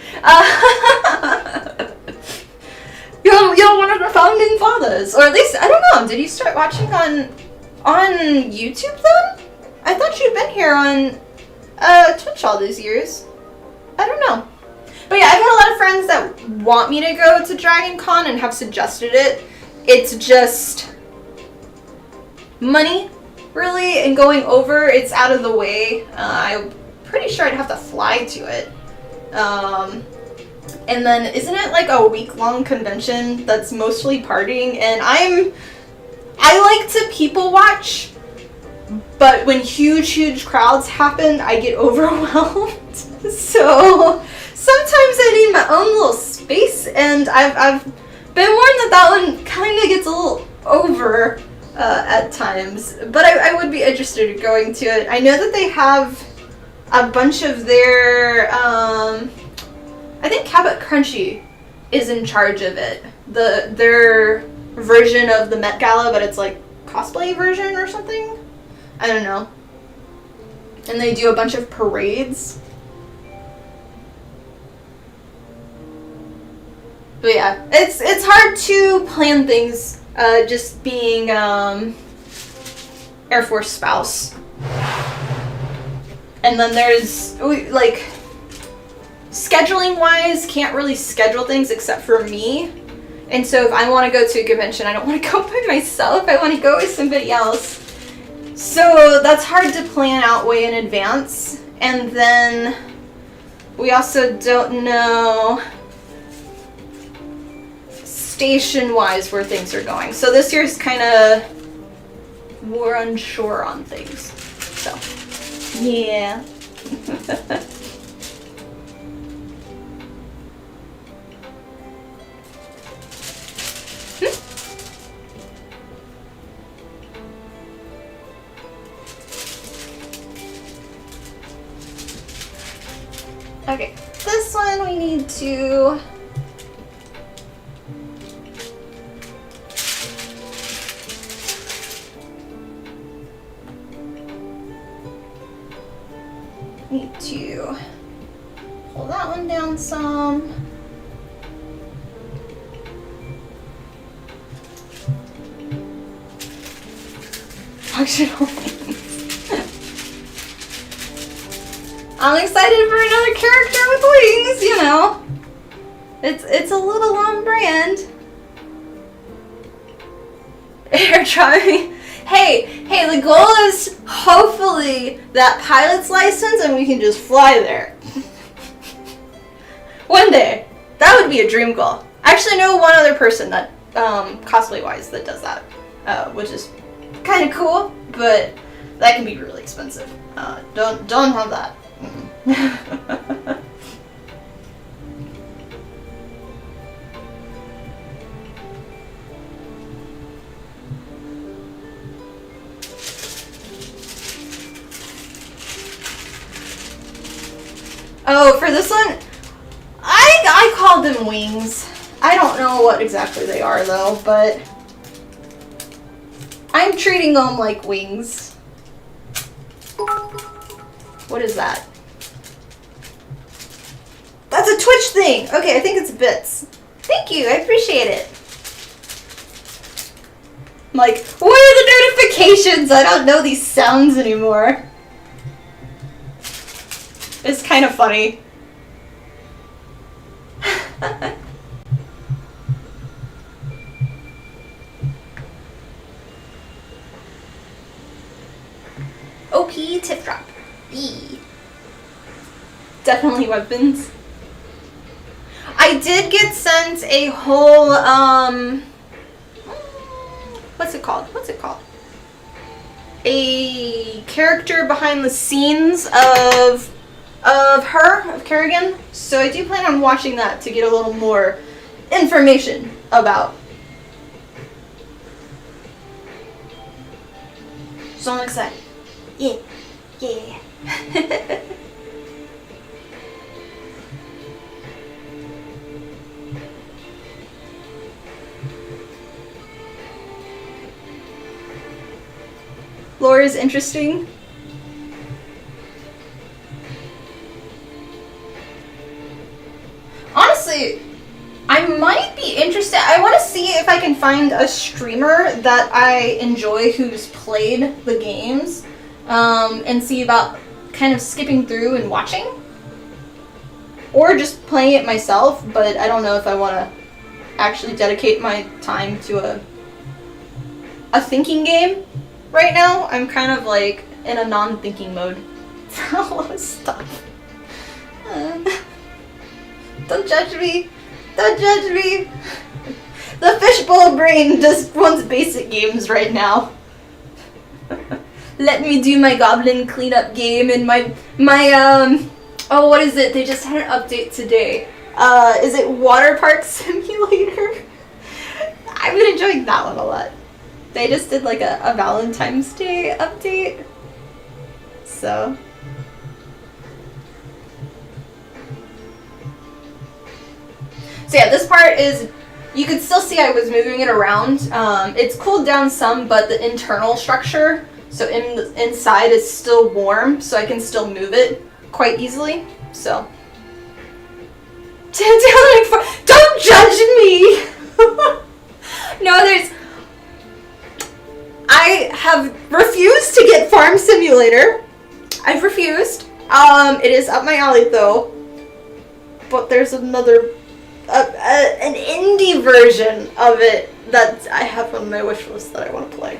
You're one of the founding fathers. Or at least, I don't know, did you start watching on YouTube then? I thought you'd been here on Twitch all these years. I don't know. But yeah, I've had a lot of friends that want me to go to Dragon Con and have suggested it. It's just money, really, and going over, it's out of the way. I'm pretty sure I'd have to fly to it. And then, isn't it like a week-long convention that's mostly partying? And I like to people watch, but when huge crowds happen, I get overwhelmed. So sometimes I need my own little space, and I've been warned that one kind of gets a little over at times. But I would be interested in going to it. I know that they have a bunch of their, I think Cabot Crunchy is in charge of it. Their version of the Met Gala, but it's like cosplay version or something. I don't know. And they do a bunch of parades. But yeah, it's hard to plan things, just being Air Force spouse. And then there's, like, scheduling wise, can't really schedule things except for me. And so if I want to go to a convention, I don't want to go by myself, I want to go with somebody else. So that's hard to plan out way in advance. And then we also don't know station-wise where things are going. So this year's kind of, we're unsure on things. So, yeah. Okay, this one we need to want some. Functional wings. I'm excited for another character with wings, you know. It's a little on brand. Air try. Hey, the goal is hopefully that pilot's license and we can just fly there. One day. That would be a dream goal. I actually know one other person that, cosplay-wise, that does that, which is kind of cool, but that can be really expensive. Don't have that. Oh, for this one, I called them wings. I don't know what exactly they are though, but I'm treating them like wings. What is that? That's a Twitch thing! Okay, I think it's bits. Thank you, I appreciate it. I'm like, what are the notifications? I don't know these sounds anymore. It's kind of funny. OP tip drop. B. Definitely weapons. I did get sent a whole, what's it called? A character behind the scenes of Kerrigan. So I do plan on watching that to get a little more information about. So I'm excited. Yeah. Lore is interesting. Honestly, I might be interested. I want to see if I can find a streamer that I enjoy who's played the games, and see about kind of skipping through and watching. Or just playing it myself, but I don't know if I want to actually dedicate my time to a thinking game right now. I'm kind of like in a non-thinking mode for a lot of stuff. Don't judge me. Don't judge me. The fishbowl brain just wants basic games right now. Let me do my goblin cleanup game and my oh, what is it? They just had an update today. Is it Water Park Simulator? I've been enjoying that one a lot. They just did like a Valentine's Day update. So yeah, this part is, you can still see I was moving it around. It's cooled down some, but the internal structure, so inside is still warm, so I can still move it quite easily. So don't judge me. No, I have refused to get Farm Simulator. I've refused. It is up my alley though. But there's another an indie version of it that I have on my wish list that I want to play.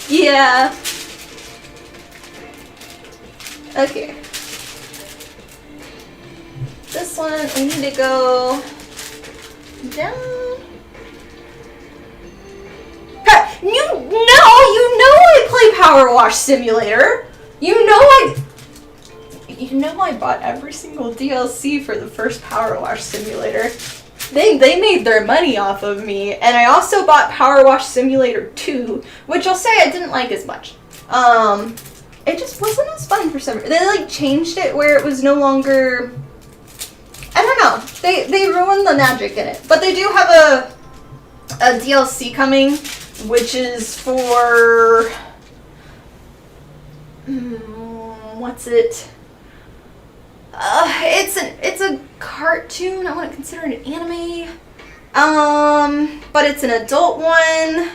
Yeah. Okay. This one, we need to go down. You know I play Power Wash Simulator. You know I bought every single DLC for the first Power Wash Simulator. They made their money off of me, and I also bought Power Wash Simulator 2, which I'll say I didn't like as much. It just wasn't as fun for some reason. They like changed it where it was no longer, I don't know. They ruined the magic in it. But they do have a DLC coming, which is for what's it? It's a cartoon. I wouldn't consider it an anime. But it's an adult one.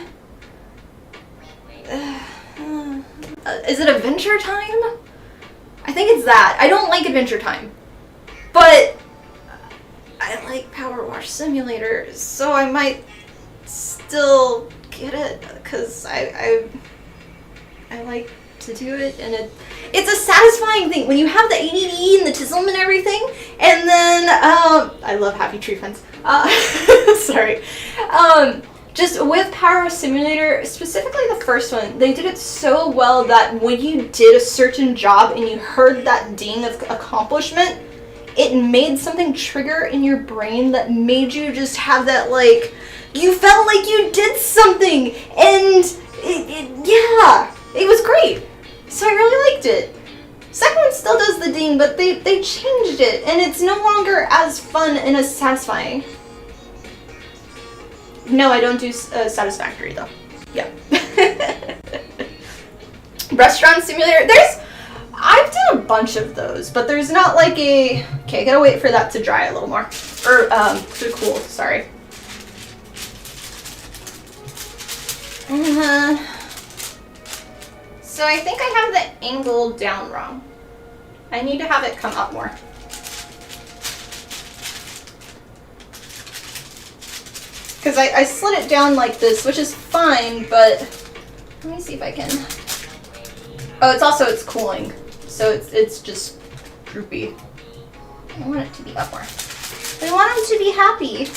Is it Adventure Time? I think it's that. I don't like Adventure Time, but I like Power Wash Simulator, so I might still get it because I like to do it, and it's a satisfying thing when you have the ADD and the TISM and everything, and then I love Happy Tree Friends. Sorry. Just with Power Wash Simulator, specifically the first one, they did it so well that when you did a certain job and you heard that ding of accomplishment, it made something trigger in your brain that made you just have that, like, you felt like you did something, and yeah, it was great. So I really liked it. Second one still does the ding, but they changed it, and it's no longer as fun and as satisfying. No, I don't do Satisfactory though. Yeah. Restaurant Simulator. I've done a bunch of those, but there's not like a. Okay, I gotta wait for that to dry a little more, or to cool. Sorry. So I think I have the angle down wrong. I need to have it come up more. Because I slid it down like this, which is fine, but let me see if I can. Oh, it's cooling, so it's just droopy. I want it to be up more. I want him to be happy.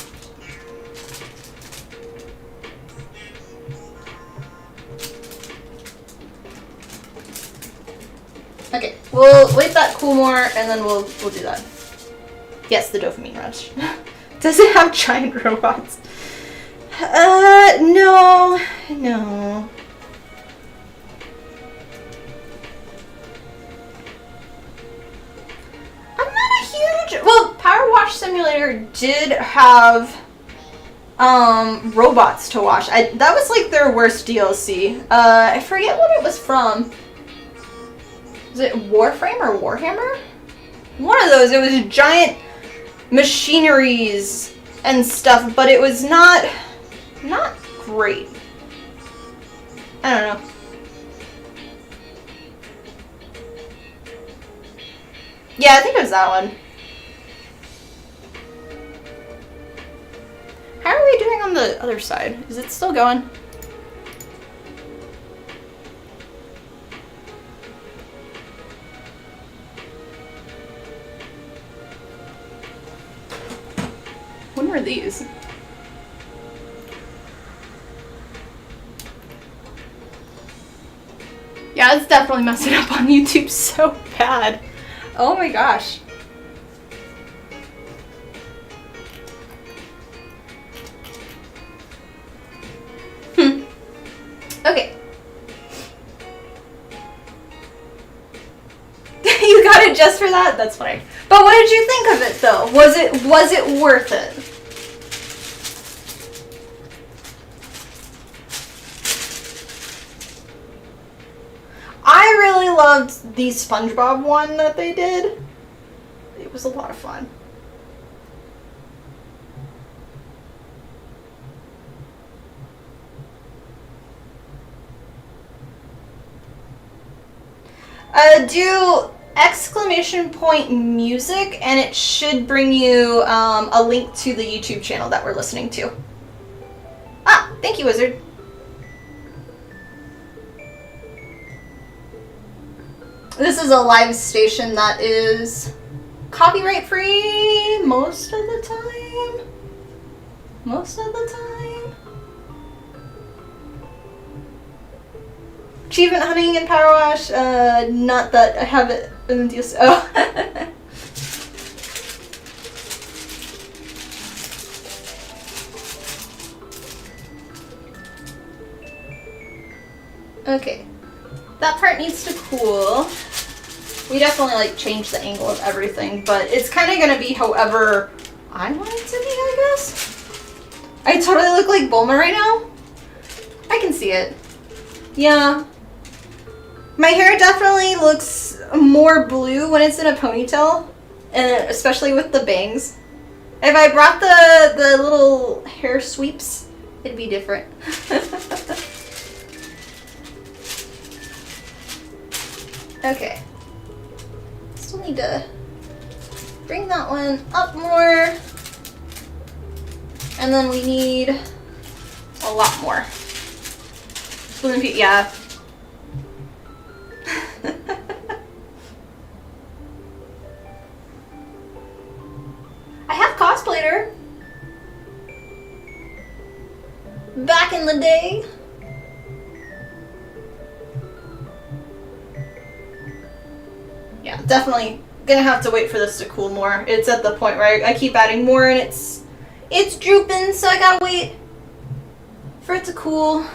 Okay, we'll wait that cool more, and then we'll do that. Yes, the dopamine rush. Does it have giant robots? No. I'm not a huge... Well, Power Wash Simulator did have robots to wash. That was like their worst DLC. I forget what it was from. Was it Warframe or Warhammer? One of those. It was giant machineries and stuff, but it was not great. I don't know. Yeah, I think it was that one. How are we doing on the other side? Is it still going? When were these? Yeah, it's definitely messing up on YouTube so bad. Oh my gosh. Okay. You got it just for that? That's fine. But what did you think of it though? Was it worth it? I really loved the SpongeBob one that they did. It was a lot of fun. Do exclamation point music, and it should bring you a link to the YouTube channel that we're listening to. Ah, thank you, Wizard. This is a live station that is copyright free most of the time. Most of the time. Achievement hunting in Power Wash. Not that I have it in the DS. Oh. Okay. That part needs to cool. We definitely like changed the angle of everything, but it's kind of gonna be however I want it to be, I guess. I totally look like Bulma right now. I can see it. Yeah. My hair definitely looks more blue when it's in a ponytail, and especially with the bangs. If I brought the little hair sweeps, it'd be different. Okay. Still need to bring that one up more. And then we need a lot more. Balloon feet, yeah. I have cosplayed her. Back in the day. Yeah, definitely gonna have to wait for this to cool more. It's at the point where I keep adding more and it's drooping, so I gotta wait for it to cool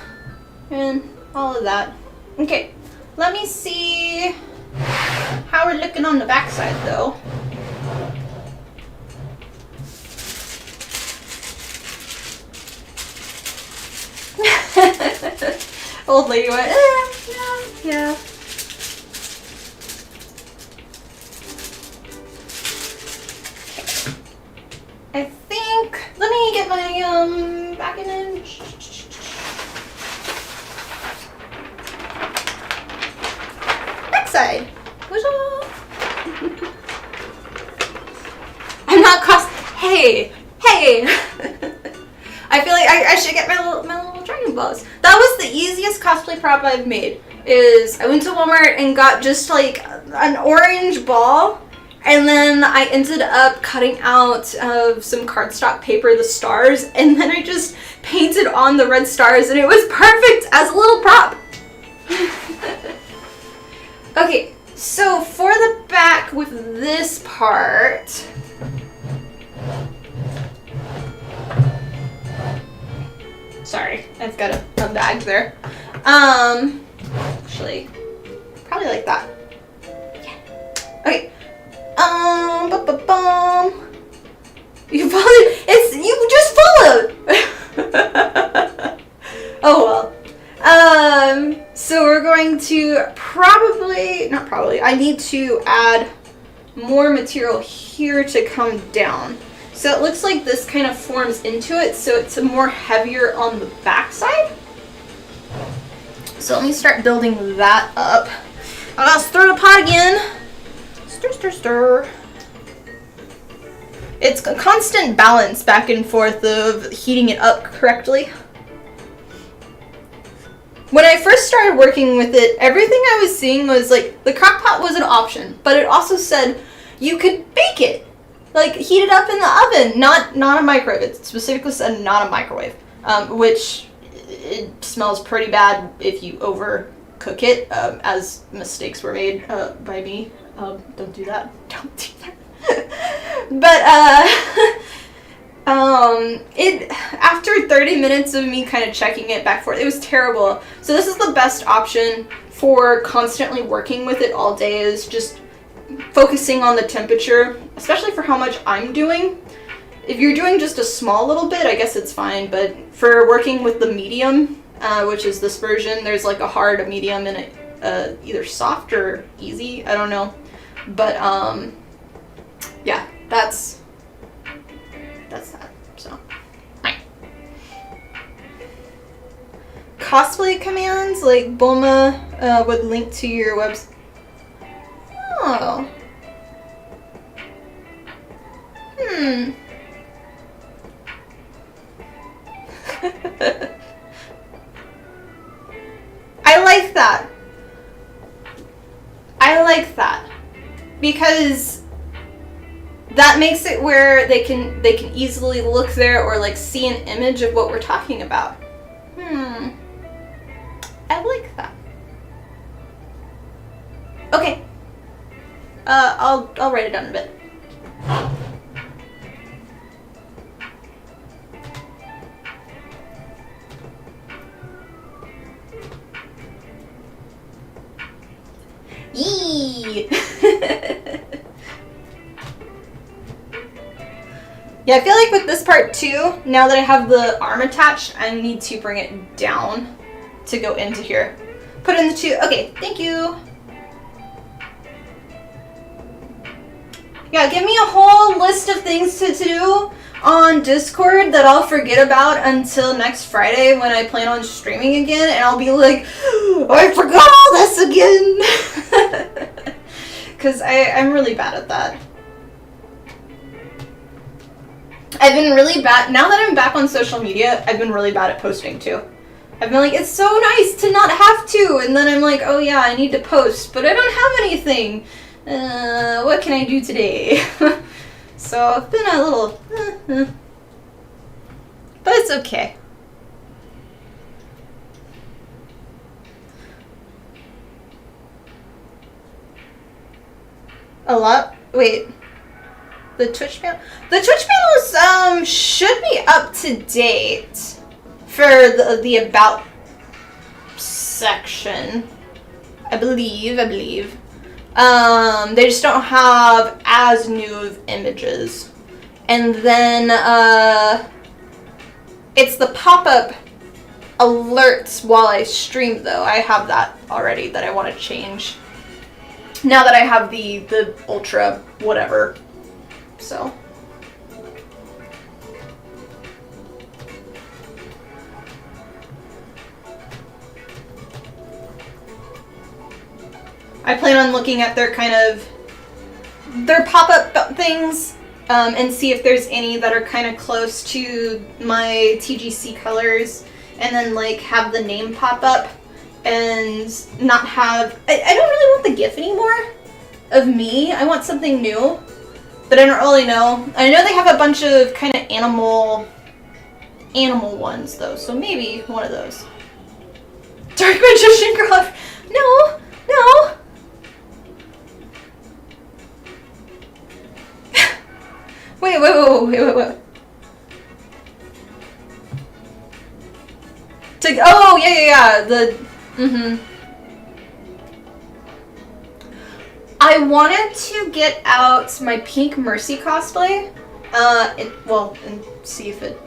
and all of that. Okay, let me see how we're looking on the backside though. Old lady went, yeah. I think, let me get my back in. Backside. I'm not hey. I feel like I should get my little dragon balls. That was the easiest cosplay prop I've made. Is I went to Walmart and got just like an orange ball. And then I ended up cutting out of some cardstock paper the stars, and then I just painted on the red stars, and it was perfect as a little prop. Okay, so for the back with this part, sorry, I've got a bag there. Actually, probably like that. Yeah. Okay. You followed. You just followed. Oh well. So we're going to I need to add more material here to come down. So it looks like this kind of forms into it, so it's more heavier on the back side. So let me start building that up. I'll stir the pot again. Stir. It's a constant balance back and forth of heating it up correctly. When I first started working with it, everything I was seeing was like the crock pot was an option, but it also said you could bake it, like heat it up in the oven, not a microwave. It specifically said not a microwave, which it smells pretty bad if you overcook it, as mistakes were made by me. Don't do that. Don't do that. But it after 30 minutes of me kind of checking it back and forth, it was terrible. So this is the best option for constantly working with it all day, is just focusing on the temperature, especially for how much I'm doing. If you're doing just a small little bit, I guess it's fine, but for working with the medium, which is this version, there's like a hard, a medium, and either soft or easy, I don't know. But yeah, that's that. So cosplay commands like Bulma would link to your website. Oh. I like that. Because that makes it where they can easily look there or like see an image of what we're talking about. I like that. Okay. I'll write it down in a bit. Yee! Yeah, I feel like with this part too, now that I have the arm attached, I need to bring it down to go into here. Put in the two. Okay, thank you. Yeah, give me a whole list of things to do on Discord that I'll forget about until next Friday when I plan on streaming again, and I'll be like, oh, I forgot all this again. Because I'm really bad at that. I've been really bad, now that I'm back on social media, I've been really bad at posting too. I've been like, it's so nice to not have to, and then I'm like, oh yeah, I need to post, but I don't have anything. What can I do today? So it's been a little, but it's okay. A lot? Wait. The Twitch panel? The Twitch panels should be up to date for the about section. I believe. They just don't have as new of images. And then it's the pop-up alerts while I stream though. I have that already that I want to change. Now that I have the ultra whatever. So I plan on looking at their pop-up things and see if there's any that are kind of close to my TGC colors, and then like have the name pop up and not have, I don't really want the GIF anymore of me. I want something new, but I don't really know. I know they have a bunch of kind of animal ones though, so maybe one of those. Dark Magician Girl. No. Wait. Oh, yeah. I wanted to get out my Pink Mercy cosplay, and see if it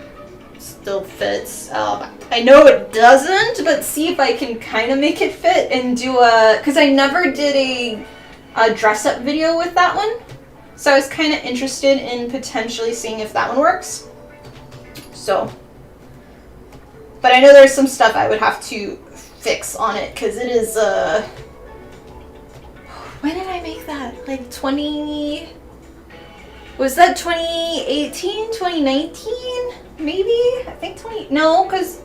still fits. I know it doesn't, but see if I can kind of make it fit and do because I never did a dress-up video with that one. So I was kind of interested in potentially seeing if that one works. So, but I know there's some stuff I would have to fix on it because it is, when did I make that? Like was that 2018, 2019? Maybe? I think no, because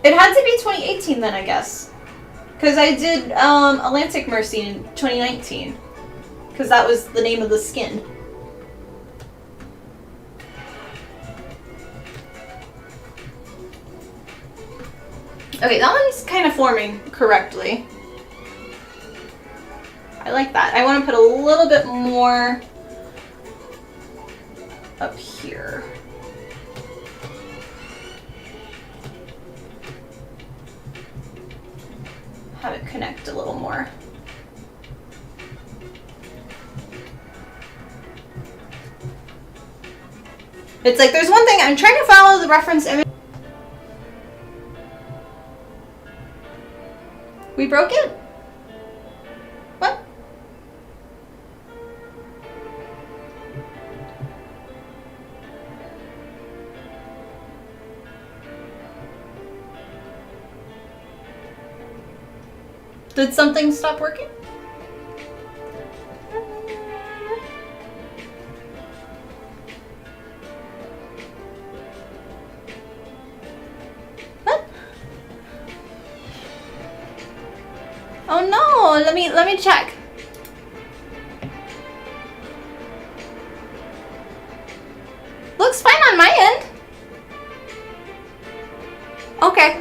it had to be 2018 then, I guess. Because I did Atlantic Mercy in 2019. Because that was the name of the skin. Okay, that one's kind of forming correctly. I like that. I want to put a little bit more up here. Have it connect a little more. It's like there's one thing, I'm trying to follow the reference image. We broke it? What? Did something stop working? Oh no, let me check. Looks fine on my end. Okay.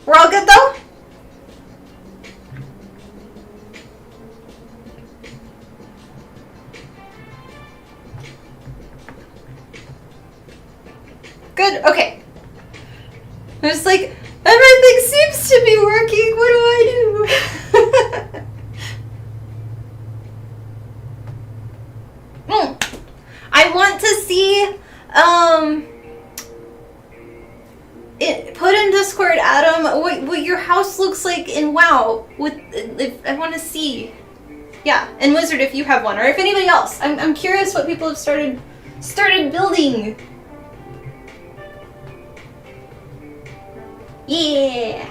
We're all good though? Good, okay. I was like, everything seems to be working, what do I do? I want to see, what your house looks like in WoW. If I want to see. Yeah, and Wizard if you have one, or if anybody else. I'm curious what people have started building. Yeah.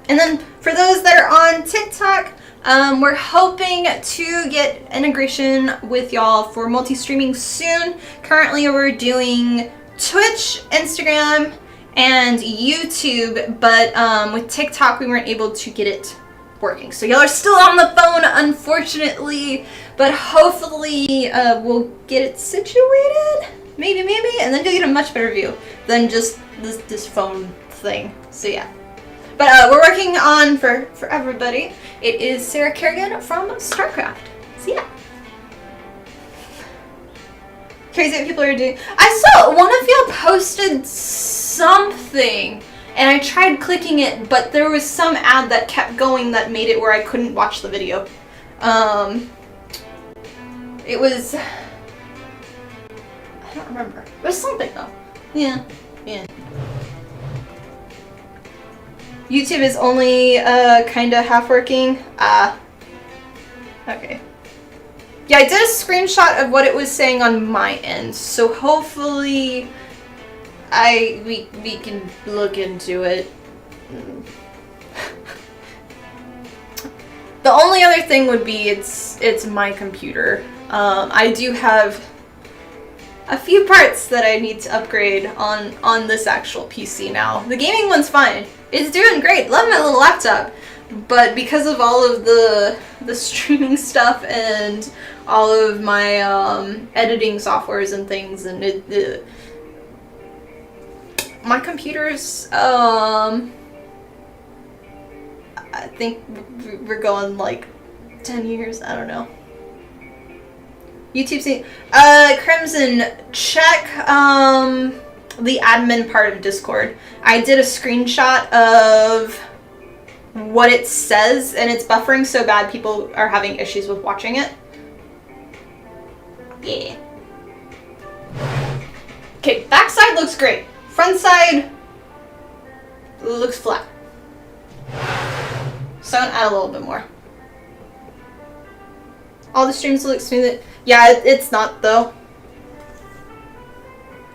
And then for those that are on TikTok, we're hoping to get integration with y'all for multi-streaming soon. Currently we're doing Twitch, Instagram, and YouTube, but with TikTok we weren't able to get it working. So y'all are still on the phone, unfortunately, but hopefully we'll get it situated, maybe, and then you'll get a much better view than just this phone thing. So yeah. But we're working on, for everybody, it is Sarah Kerrigan from Starcraft. So yeah. Crazy what people are doing. I saw one of y'all posted something, and I tried clicking it, but there was some ad that kept going that made it where I couldn't watch the video. It was... I don't remember. It was something though. Yeah. YouTube is only kind of half working. Okay. Yeah, I did a screenshot of what it was saying on my end, so hopefully we can look into it. The only other thing would be it's my computer. I do have a few parts that I need to upgrade on this actual PC now. The gaming one's fine. It's doing great. Love my little laptop. But because of all of the streaming stuff and all of my editing softwares and things, and my computer's I think we're going like 10 years. I don't know. YouTube scene. Crimson, check the admin part of Discord. I did a screenshot of what it says, and it's buffering so bad people are having issues with watching it. Yeah. Okay, back side looks great. Front side looks flat. So I'm gonna add a little bit more. All the streams look smooth. Yeah, it's not though.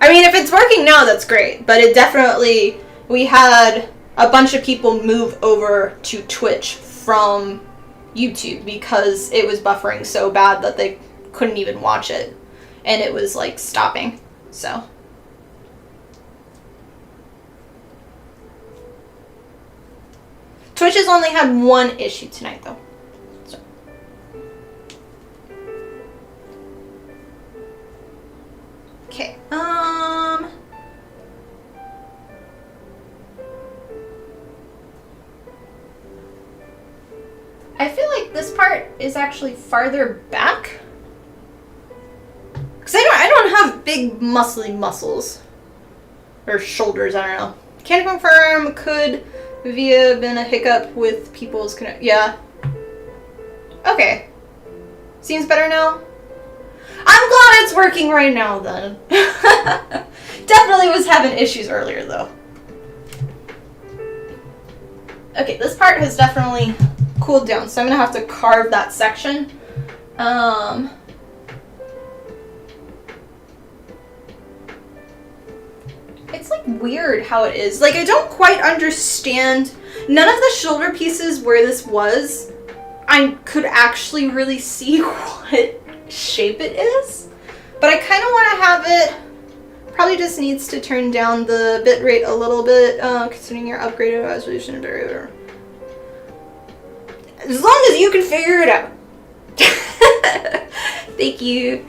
I mean, if it's working now, that's great. But it definitely, we had a bunch of people move over to Twitch from YouTube because it was buffering so bad that they couldn't even watch it. And it was like stopping, so. Twitch has only had one issue tonight though. So. Okay, I feel like this part is actually farther back. Cause I don't have big muscly muscles. Or shoulders, I don't know. Can't confirm, could Via been a hiccup with people's connect? Yeah. Okay. Seems better now. I'm glad it's working right now then. Definitely was having issues earlier though. Okay, this part has definitely cooled down, so I'm gonna have to carve that section. It's like weird how it is. Like I don't quite understand. None of the shoulder pieces where this was, I could actually really see what shape it is. But I kind of want to have it, probably just needs to turn down the bitrate a little bit, considering your upgraded resolution and bitrate. As long as you can figure it out. Thank you.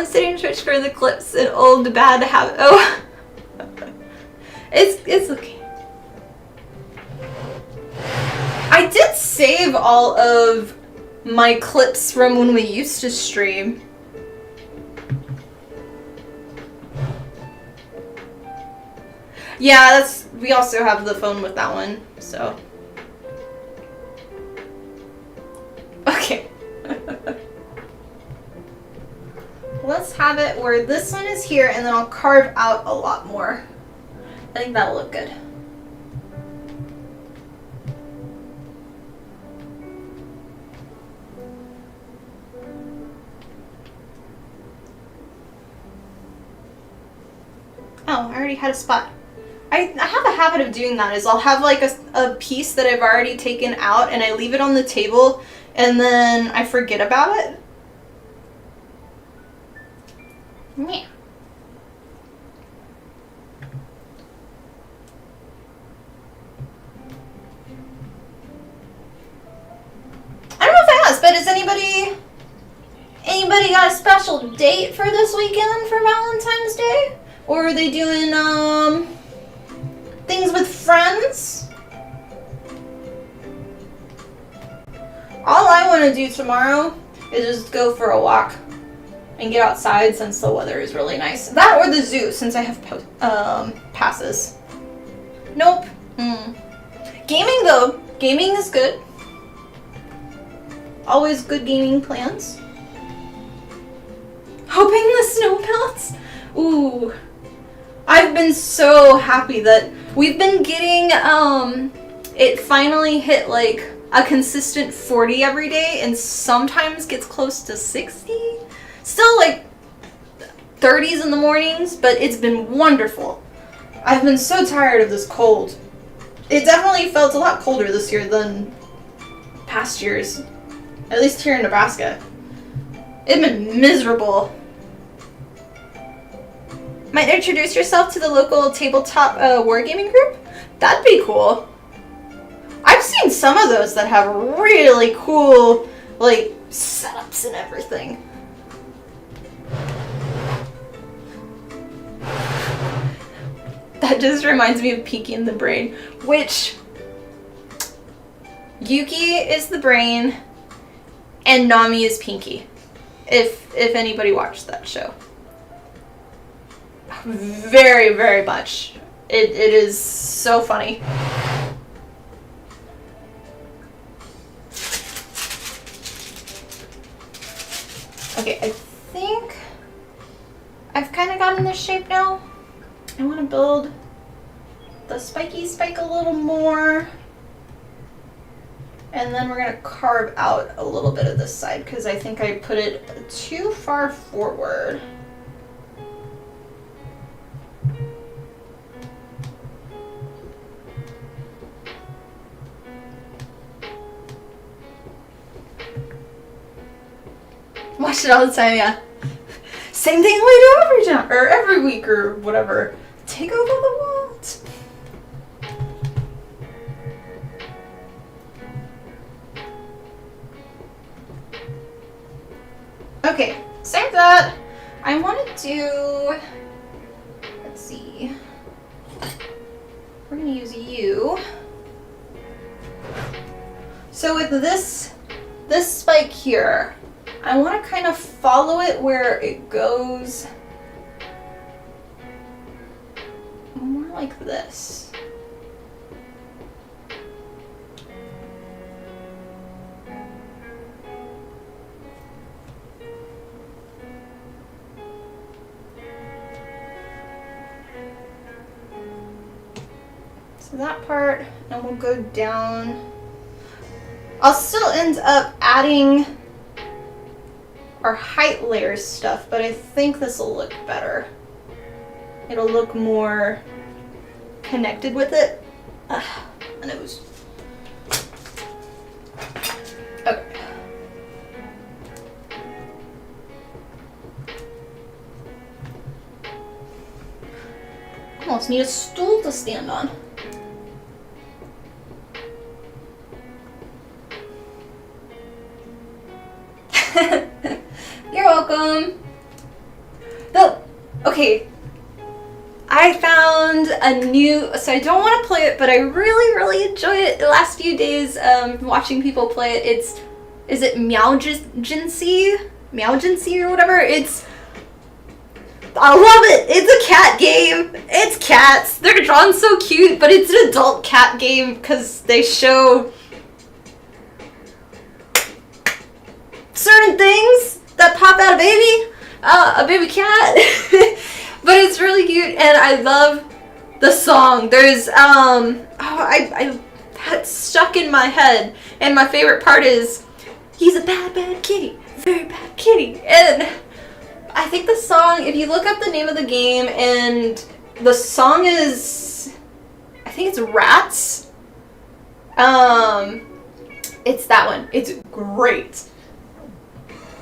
Sitting Twitch for the clips and old bad habit. Oh. It's okay. I did save all of my clips from when we used to stream. Yeah, we also have the phone with that one, so. Okay. Let's have it where this one is here, and then I'll carve out a lot more. I think that'll look good. Oh, I already had a spot. I have a habit of doing that, is I'll have like a piece that I've already taken out and I leave it on the table and then I forget about it. Yeah. I don't know if I asked, but is anybody got a special date for this weekend for Valentine's Day? Or are they doing things with friends? All I want to do tomorrow is just go for a walk and get outside since the weather is really nice. That or the zoo since I have passes. Nope. Gaming though. Gaming is good. Always good gaming plans. Hoping the snow melts. Ooh. I've been so happy that we've been getting, it finally hit like a consistent 40 every day and sometimes gets close to 60. Still like 30s in the mornings, but it's been wonderful. I've been so tired of this cold. It definitely felt a lot colder this year than past years, at least here in Nebraska. It's been miserable. Might introduce yourself to the local tabletop wargaming group? That'd be cool. I've seen some of those that have really cool, like, setups and everything. That just reminds me of Pinky and the Brain, which Yuki is the brain and Nami is Pinky, if anybody watched that show. Very, very much. It is so funny. Okay, I think I've kind of gotten this shape now. I want to build the spiky spike a little more. And then we're going to carve out a little bit of this side because I think I put it too far forward. Watch it all the time, yeah. Same thing we do every time, or every week, or whatever. Take over the world. Okay, save that. I want to do. Let's see. We're gonna use you. So with this spike here, I want to kind of follow it where it goes more like this. So that part, and we'll go down. I'll still end up adding our height layers stuff, but I think this will look better. It'll look more connected with it. My nose. Okay. Almost need a stool to stand on. You're welcome. Though, okay, I found a new, so I don't want to play it, but I really, really enjoy it the last few days watching people play it. Is it Meowgency or whatever? I love it. It's a cat game. It's cats. They're drawn so cute, but it's an adult cat game because they show certain things that pop out a baby cat. But it's really cute, and I love the song. There's I that's stuck in my head, and my favorite part is, he's a bad kitty, very bad kitty. And I think the song, if you look up the name of the game, and the song is, I think it's Rats. It's that one. It's great.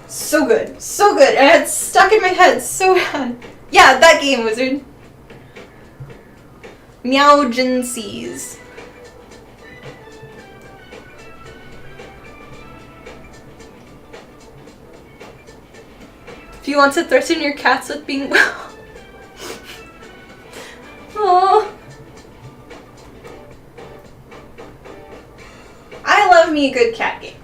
So good. So good. And it's stuck in my head so bad. Yeah, that game, Wizard. Meowgencies. If you want to threaten your cats with being... Oh. I love me a good cat game.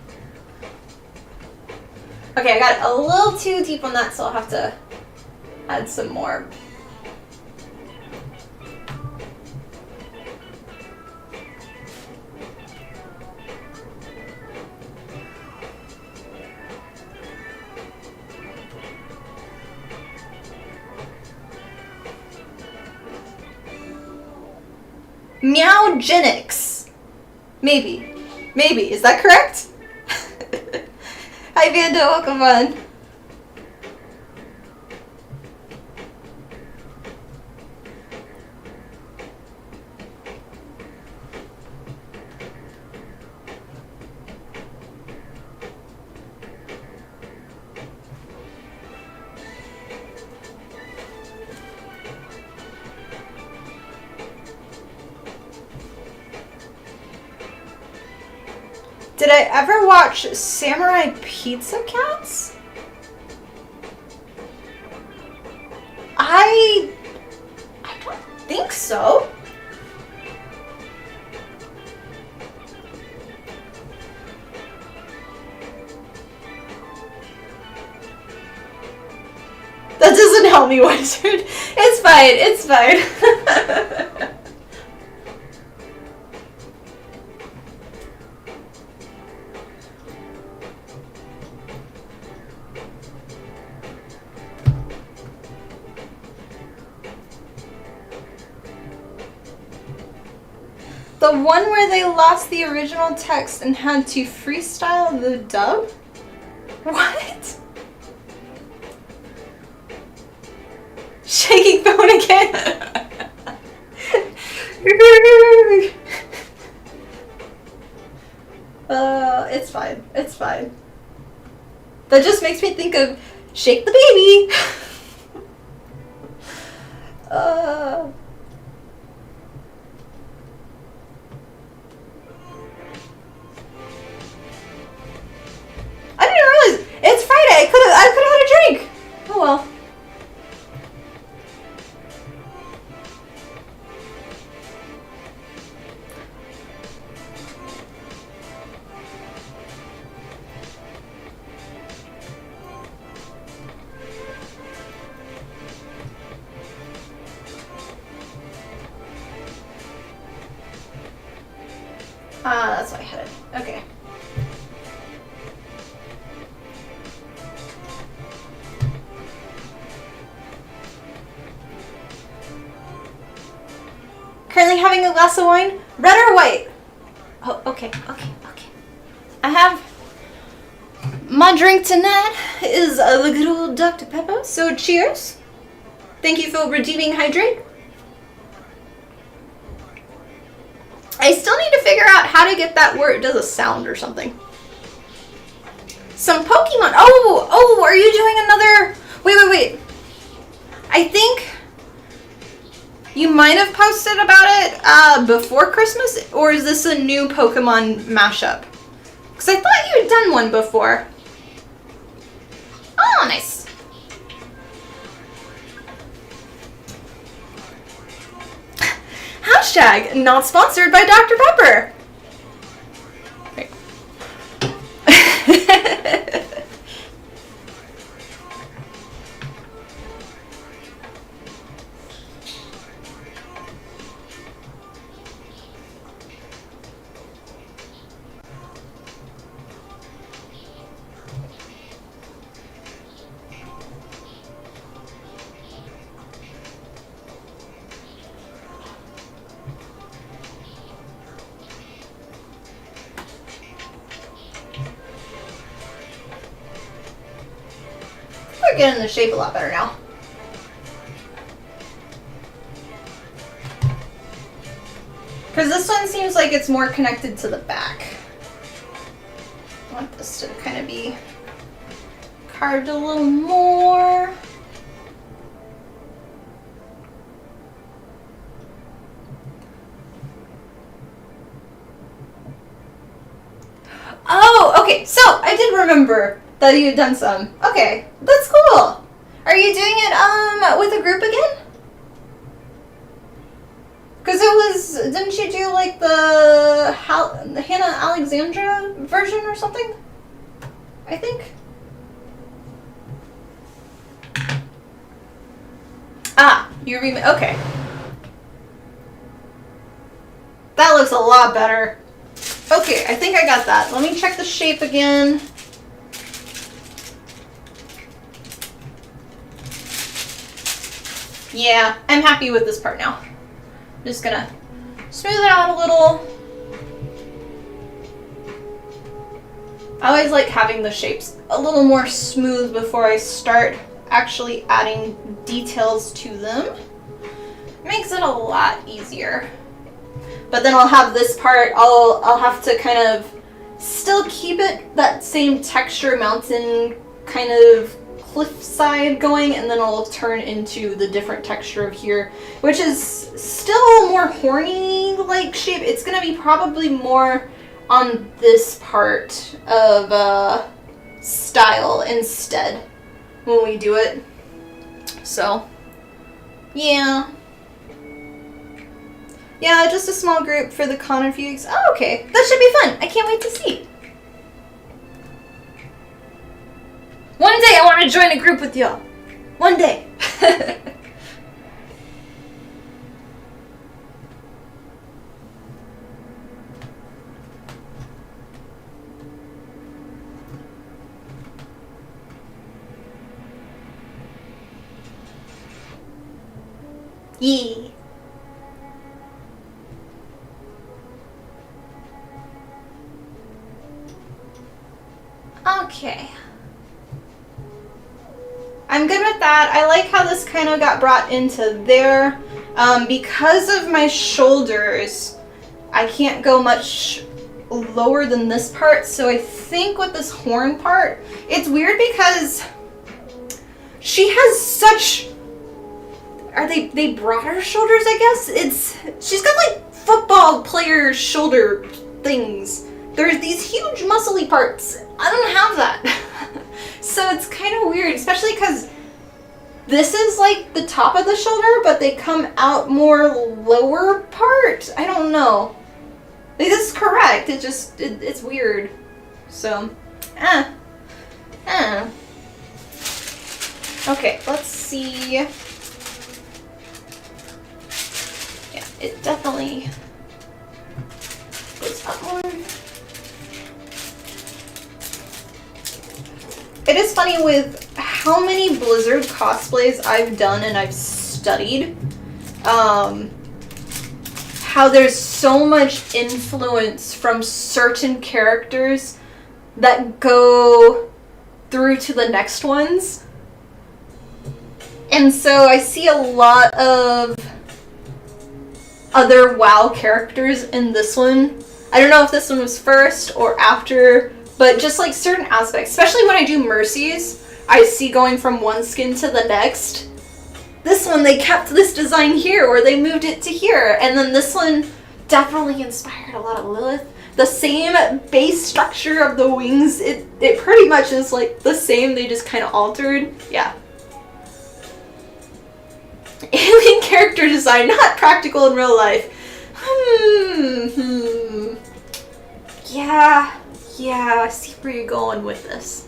Okay, I got a little too deep on that, so I'll have to add some more. Meowgenics. Maybe. Maybe. Is that correct? Hi, Vanda. Welcome on. Did I ever watch Samurai Pizza Cats? I don't think so. That doesn't help me, Wizard. It's fine. It's fine. The one where they lost the original text and had to freestyle the dub? What? Shaking phone again? It's fine. It's fine. That just makes me think of Shake the Baby. I didn't realize it's Friday. I could have had a drink. Oh well. That's why I had it. Okay. Currently having a glass of wine, red or white? Oh, okay. I have my drink tonight is the good old Dr. Pepper. So cheers. Thank you for redeeming hydrate. I still need to figure out how to get that where it does a sound or something. Some Pokemon. Oh, are you doing another? Wait. I think you might have posted about it before Christmas, or is this a new Pokemon mashup? Because I thought you had done one before. Oh, nice. Hashtag not sponsored by Dr. Pepper. Right. we're getting the shape a lot better now. Because this one seems like it's more connected to the back. I want this to kind of be carved a little more. Oh, okay, so I did remember that you had done some. Okay, that's cool. Are you doing it with a group again? Because it was, didn't you do like the Hannah Alexandra version or something? I think. Ah, you okay. That looks a lot better. Okay, I think I got that. Let me check the shape again. Yeah, I'm happy with this part now. I'm just gonna smooth it out a little. I always like having the shapes a little more smooth before I start actually adding details to them. It makes it a lot easier. But then I'll have this part, I'll have to kind of still keep it that same texture mountain kind of cliffside going, and then I'll turn into the different texture of here, which is still more horny like shape. It's gonna be probably more on this part of style instead when we do it. So yeah. Yeah, just a small group for the con in a few weeks. Oh, okay. That should be fun. I can't wait to see. One day I want to join a group with y'all. One day. Yeah. Okay. I'm good with that. I like how this kind of got brought into there. Because of my shoulders, I can't go much lower than this part, so I think with this horn part, it's weird because she has such, are they broader shoulders, I guess? She's got like football player shoulder things. There's these huge muscly parts. I don't have that. So it's kind of weird, especially because this is like the top of the shoulder, but they come out more lower part. I don't know. Like, this is correct. It just, it's weird. So, Okay, let's see. Yeah, it definitely goes up more. It is funny with how many Blizzard cosplays I've done and I've studied, how there's so much influence from certain characters that go through to the next ones. And so I see a lot of other WoW characters in this one. I don't know if this one was first or after, but just like certain aspects, especially when I do Mercies, I see going from one skin to the next. This one, they kept this design here, or they moved it to here. And then this one definitely inspired a lot of Lilith. The same base structure of the wings, it pretty much is like the same, they just kind of altered. Yeah. Alien character design, not practical in real life. Yeah, I see where you're going with this.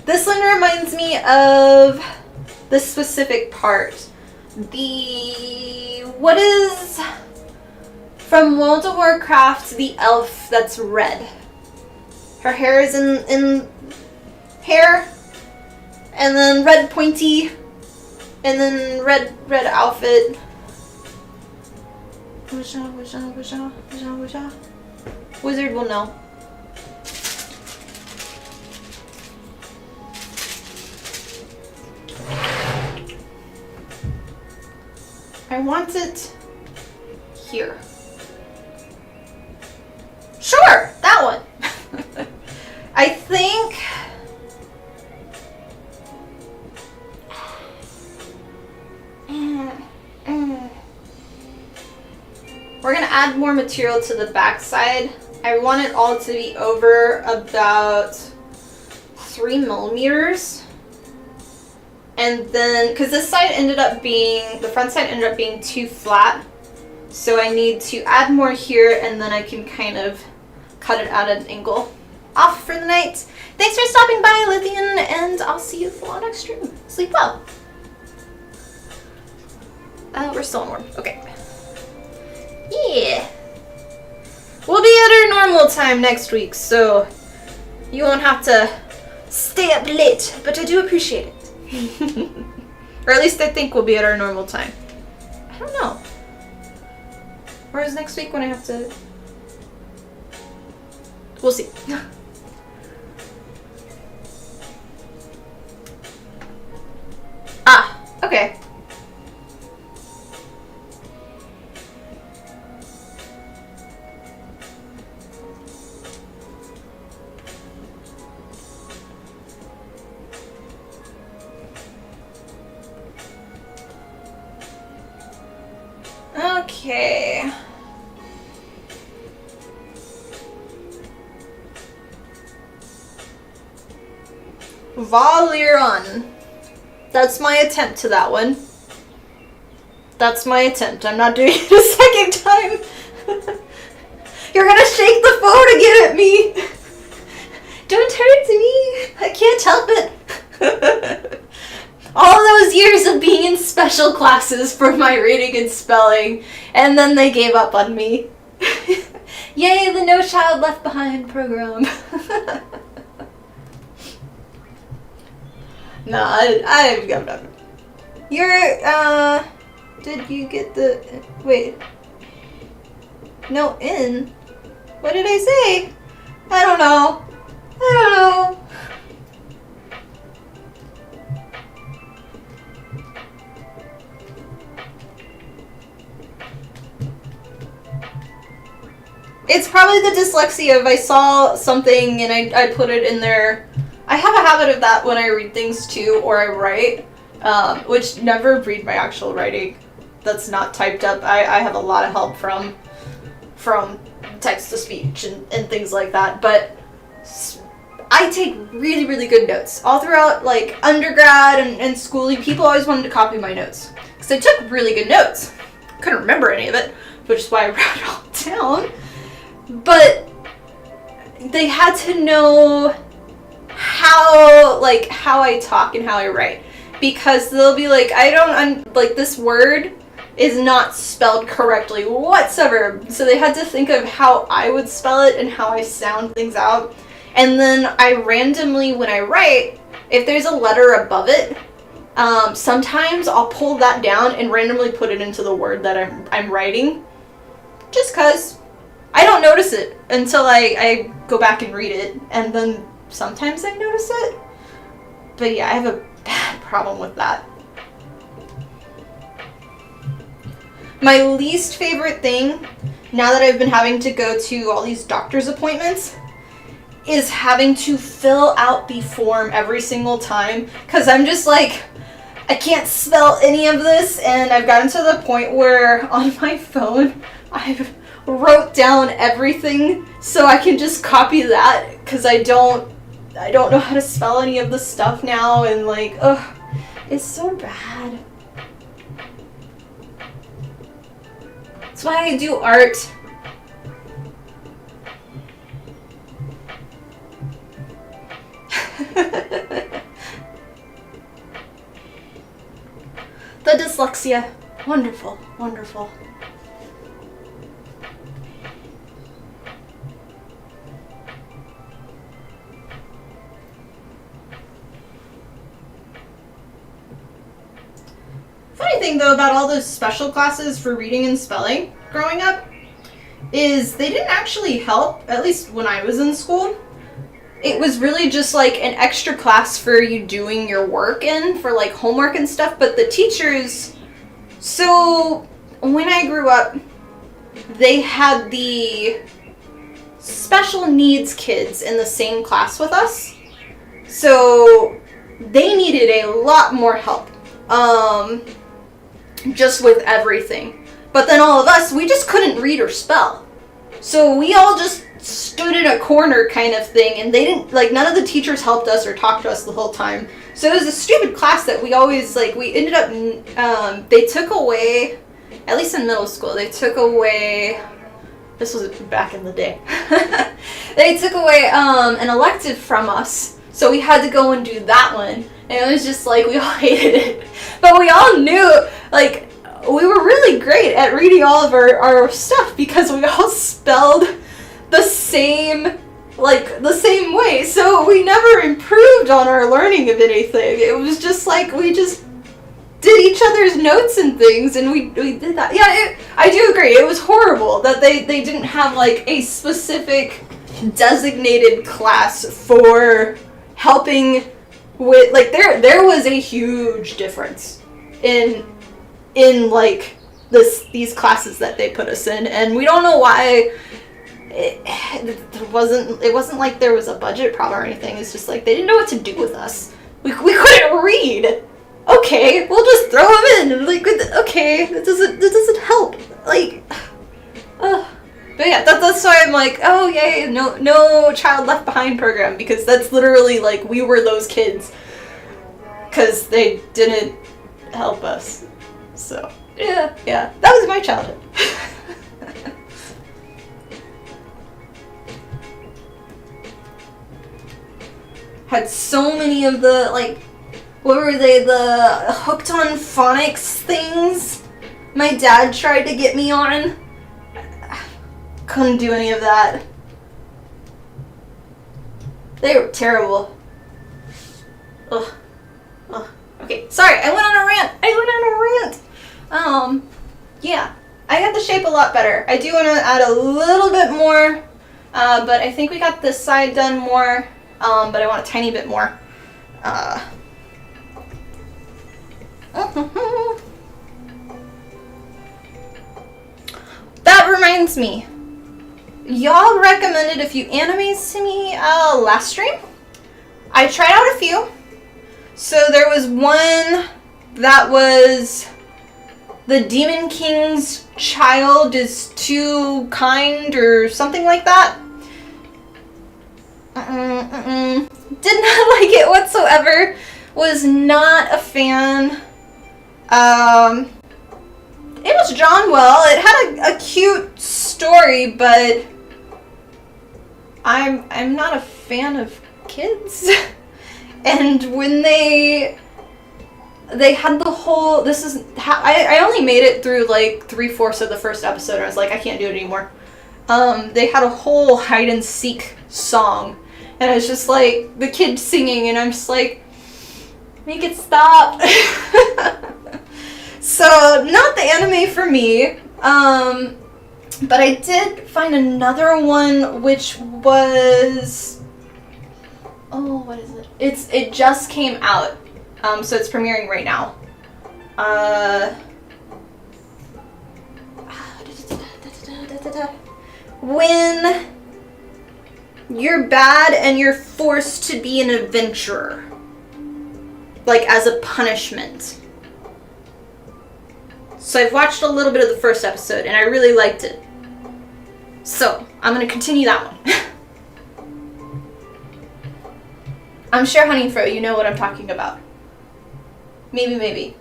This one reminds me of the specific part. What is from World of Warcraft, the elf that's red. Her hair is in hair, and then red pointy, and then red outfit. Wizard will know. I want it here. Sure, that one. I think we're gonna add more material to the back side. I want it all to be over about 3 millimeters. And then, because this side ended up being, the front side ended up being too flat. So I need to add more here, and then I can kind of cut it at an angle. Off for the night. Thanks for stopping by, Lithian, and I'll see you for our next stream. Sleep well. We're still warm. Okay. Yeah. We'll be at our normal time next week, so you won't have to stay up late, but I do appreciate it. Or at least I think we'll be at our normal time. I don't know. Or is next week when I have to... We'll see. Okay. Okay. Valiron. That's my attempt to that one. That's my attempt. I'm not doing it a second time. You're gonna shake the phone to get at me. Don't hurt me. I can't help it. All those years of being in special classes for my reading and spelling, and then they gave up on me. Yay, the No Child Left Behind program. No, I'm You're, did you get the, wait. No, in? What did I say? I don't know. I don't know. It's probably the dyslexia if I saw something and I put it in there. I have a habit of that when I read things too, or I write, which never read my actual writing that's not typed up. I have a lot of help from text-to-speech and things like that, but I take really, really good notes. All throughout, like, undergrad and schooling, people always wanted to copy my notes, because I took really good notes. Couldn't remember any of it, which is why I wrote it all down. But they had to know how I talk and how I write, because they'll be like, like, this word is not spelled correctly whatsoever. So they had to think of how I would spell it and how I sound things out. And then I randomly, when I write, if there's a letter above it, sometimes I'll pull that down and randomly put it into the word that I'm writing, just cause. I don't notice it until I go back and read it, and then sometimes I notice it. But yeah, I have a bad problem with that. My least favorite thing, now that I've been having to go to all these doctor's appointments, is having to fill out the form every single time, because I'm just like, I can't spell any of this, and I've gotten to the point where on my phone, I've wrote down everything so I can just copy that, because I don't know how to spell any of the stuff now, and like, ugh, it's so bad. That's why I do art. The dyslexia. Wonderful, wonderful. Funny thing though about all those special classes for reading and spelling growing up is they didn't actually help, at least when I was in school. It was really just like an extra class for you doing your work in, for like homework and stuff, but the teachers So when I grew up, they had the special needs kids in the same class with us. So they needed a lot more help, just with everything. But then all of us, we just couldn't read or spell. So we all just stood in a corner kind of thing, and they didn't, like, none of the teachers helped us or talked to us the whole time. So it was a stupid class that we always, like, we ended up, they took away, at least in middle school, they took away, this was back in the day, they took away an elective from us, so we had to go and do that one, and it was just like, we all hated it. But we all knew, like, we were really great at reading all of our stuff because we all spelled the same way, so we never improved on our learning of anything. It was just like we just did each other's notes and things, and we did that. Yeah, I do agree. It was horrible that they didn't have like a specific designated class for helping with, like, there was a huge difference in like these classes that they put us in, and we don't know why. It wasn't like there was a budget problem or anything. It's just like they didn't know what to do with us. We couldn't read. Okay, we'll just throw them in. And like, okay, that doesn't help. Like, but yeah, that's why I'm like, oh yay, no child left behind program, because that's literally like we were those kids, because they didn't help us. So yeah, that was my childhood. Had so many of the, like, what were they, the hooked on phonics things my dad tried to get me on. Couldn't do any of that. They were terrible. Ugh. Okay, sorry, I went on a rant. Yeah, I got the shape a lot better. I do want to add a little bit more, but I think we got this side done more. But I want a tiny bit more. That reminds me. Y'all recommended a few animes to me last stream. I tried out a few. So there was one that was The Demon King's Child is Too Kind or something like that. Did not like it whatsoever. Was not a fan. It was drawn well. It had a cute story, but I'm not a fan of kids. And when they had the whole, this is how I only made it through like 3/4 of the first episode, and I was like, I can't do it anymore. They had a whole hide and seek song, and it's just like the kid singing, and I'm just like, make it stop. So not the anime for me. But I did find another one which was, oh, what is it? It just came out. So it's premiering right now. When you're bad and you're forced to be an adventurer, like as a punishment. So I've watched a little bit of the first episode and I really liked it. So I'm gonna continue that one. I'm sure Honey Fro, you know what I'm talking about. Maybe.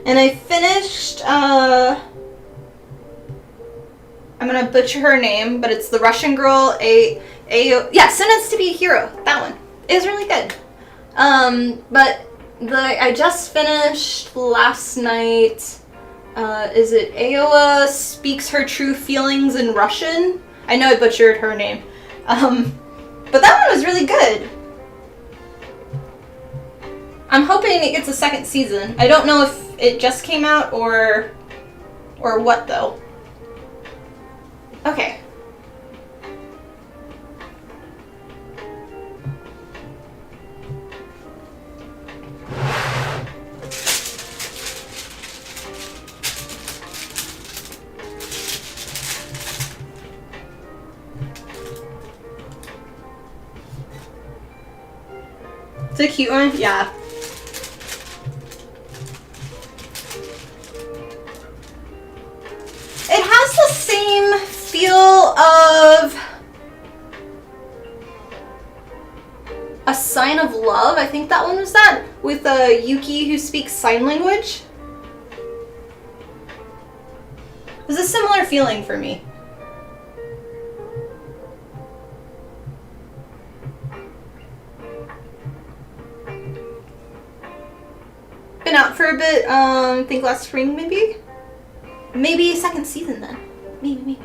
And I finished, I'm gonna butcher her name, but it's the Russian girl, Sentenced to be a Hero, that one. It was really good. But I just finished last night, is it Aoa Speaks Her True Feelings in Russian? I know I butchered her name. But that one was really good. I'm hoping it gets a second season. I don't know if it just came out or what though. Okay. It's a cute one? Yeah. It has the same feel of A Sign of Love. I think that one was that, with Yuki who speaks sign language. It was a similar feeling for me. Been out for a bit, I think last spring maybe? Maybe second season then. Maybe.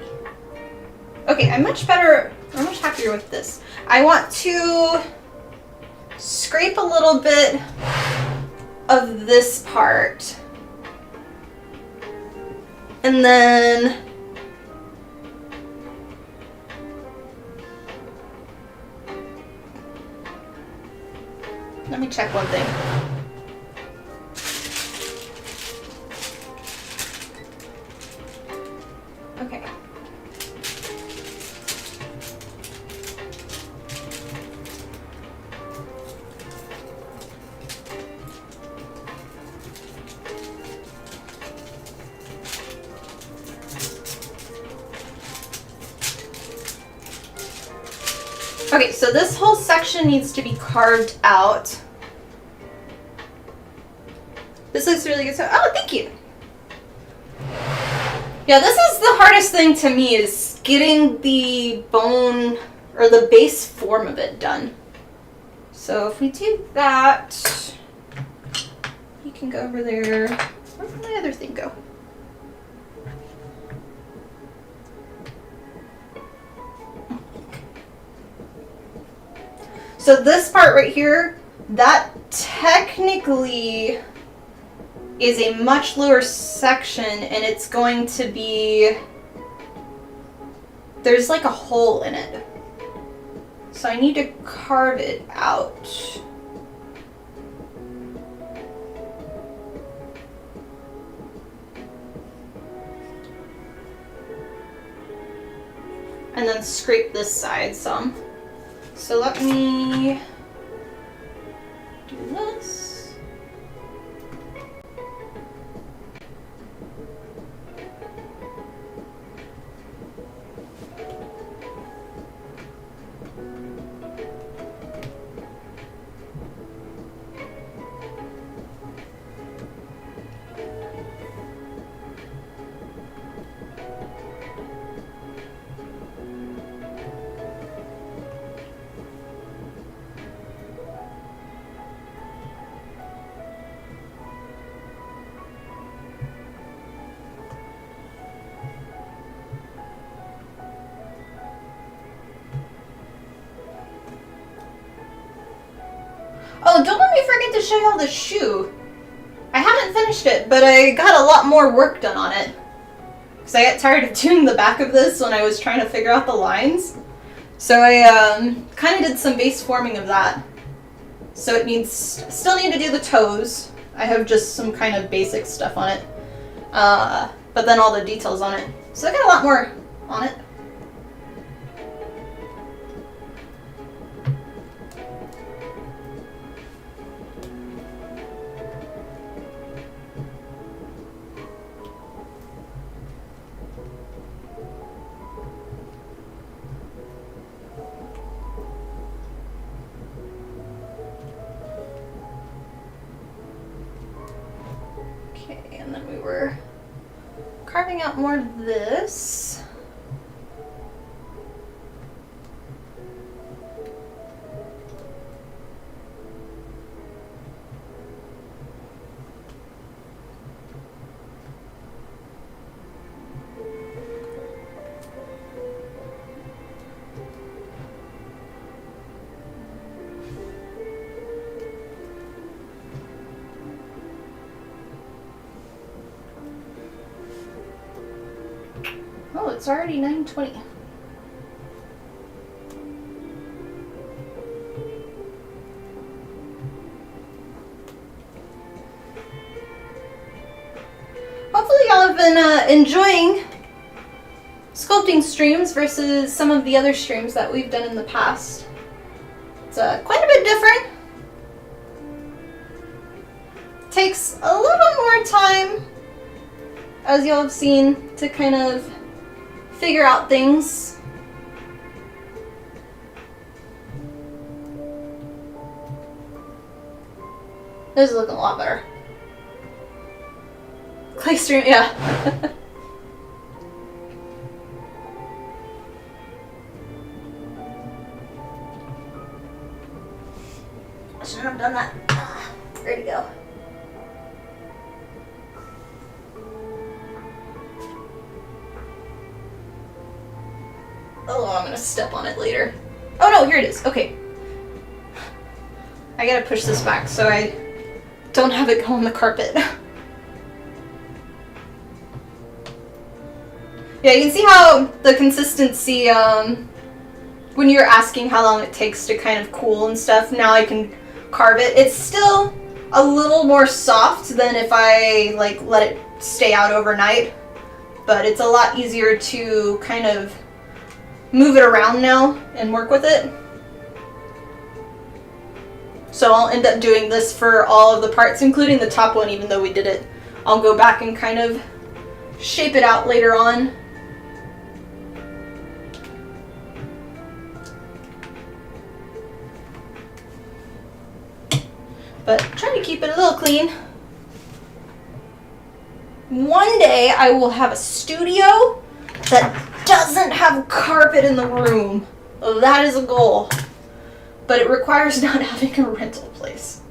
Okay, I'm much happier with this. I want to scrape a little bit of this part. And then let me check one thing. Okay. Okay, so this whole section needs to be carved out. This looks really good. So, oh, thank you. Yeah, this is the hardest thing to me, is getting the bone or the base form of it done. So if we do that, you can go over there. Where did my other thing go? So this part right here, that technically is a much lower section, and it's going to be, there's like a hole in it. So I need to carve it out. And then scrape this side some. So let me do this. Oh, don't let me forget to show y'all the shoe. I haven't finished it, but I got a lot more work done on it. Because I got tired of doing the back of this when I was trying to figure out the lines. So I kind of did some base forming of that. So it needs, still need to do the toes. I have just some kind of basic stuff on it. But then all the details on it. So I got a lot more on it. And then we were carving out more of this. Oh, it's already 9:20. Hopefully y'all have been enjoying sculpting streams versus some of the other streams that we've done in the past. It's quite a bit different. takes a little more time, as y'all have seen, to kind of figure out things. This is looking a lot better. Clay stream, yeah. I shouldn't have done that. Where'd it go? Oh, I'm gonna step on it later. Oh no, here it is. Okay. I gotta push this back so I don't have it go on the carpet. Yeah, you can see how the consistency, when you're asking how long it takes to kind of cool and stuff, now I can carve it. It's still a little more soft than if I like let it stay out overnight, but it's a lot easier to kind of move it around now and work with it. So I'll end up doing this for all of the parts, including the top one, even though we did it. I'll go back and kind of shape it out later on. But trying to keep it a little clean. One day I will have a studio that doesn't have carpet in the room. That is a goal. But it requires not having a rental place.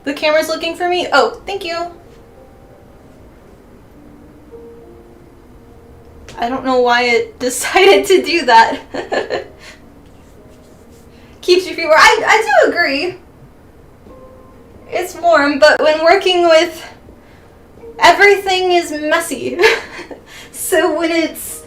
The camera's looking for me? Oh, thank you. I don't know why it decided to do that. Keeps your feet warm. I do agree. It's warm, but when working with, everything is messy. So when it's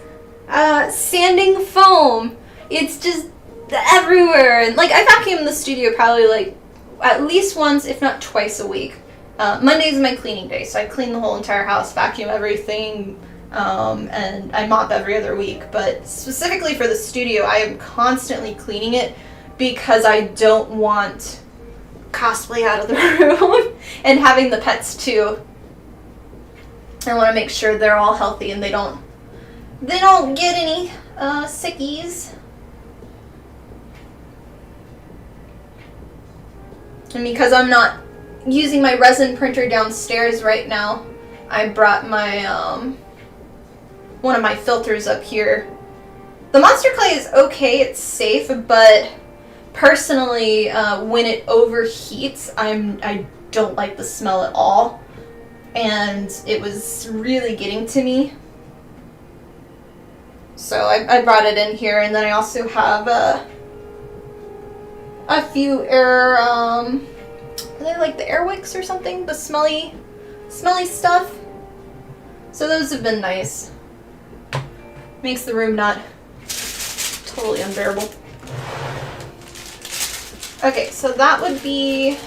sanding foam, it's just everywhere. And like I vacuum the studio probably like at least once, if not twice a week. Monday is my cleaning day, so I clean the whole entire house, vacuum everything, and I mop every other week. But specifically for the studio, I am constantly cleaning it because I don't want cosplay out of the room and having the pets too. I want to make sure they're all healthy and they don't get any sickies. And because I'm not using my resin printer downstairs right now, I brought my one of my filters up here. The Monster Clay is okay, it's safe, but personally, when it overheats, I don't like the smell at all, and it was really getting to me. So I brought it in here, and then I also have a few air, are they like the air wicks or something? The smelly stuff. So those have been nice. Makes the room not totally unbearable. Okay, so that would be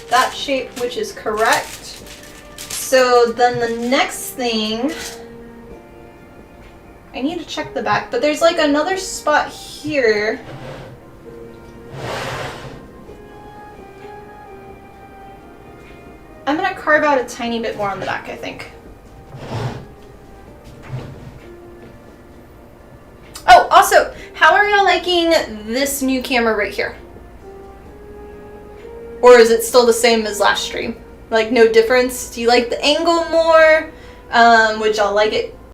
that shape, which is correct. So then the next thing, I need to check the back, but there's like another spot here. I'm gonna carve out a tiny bit more on the back, I think. Oh, also, how are y'all liking this new camera right here? Or is it still the same as last stream? Like, no difference? Do you like the angle more? Would y'all like it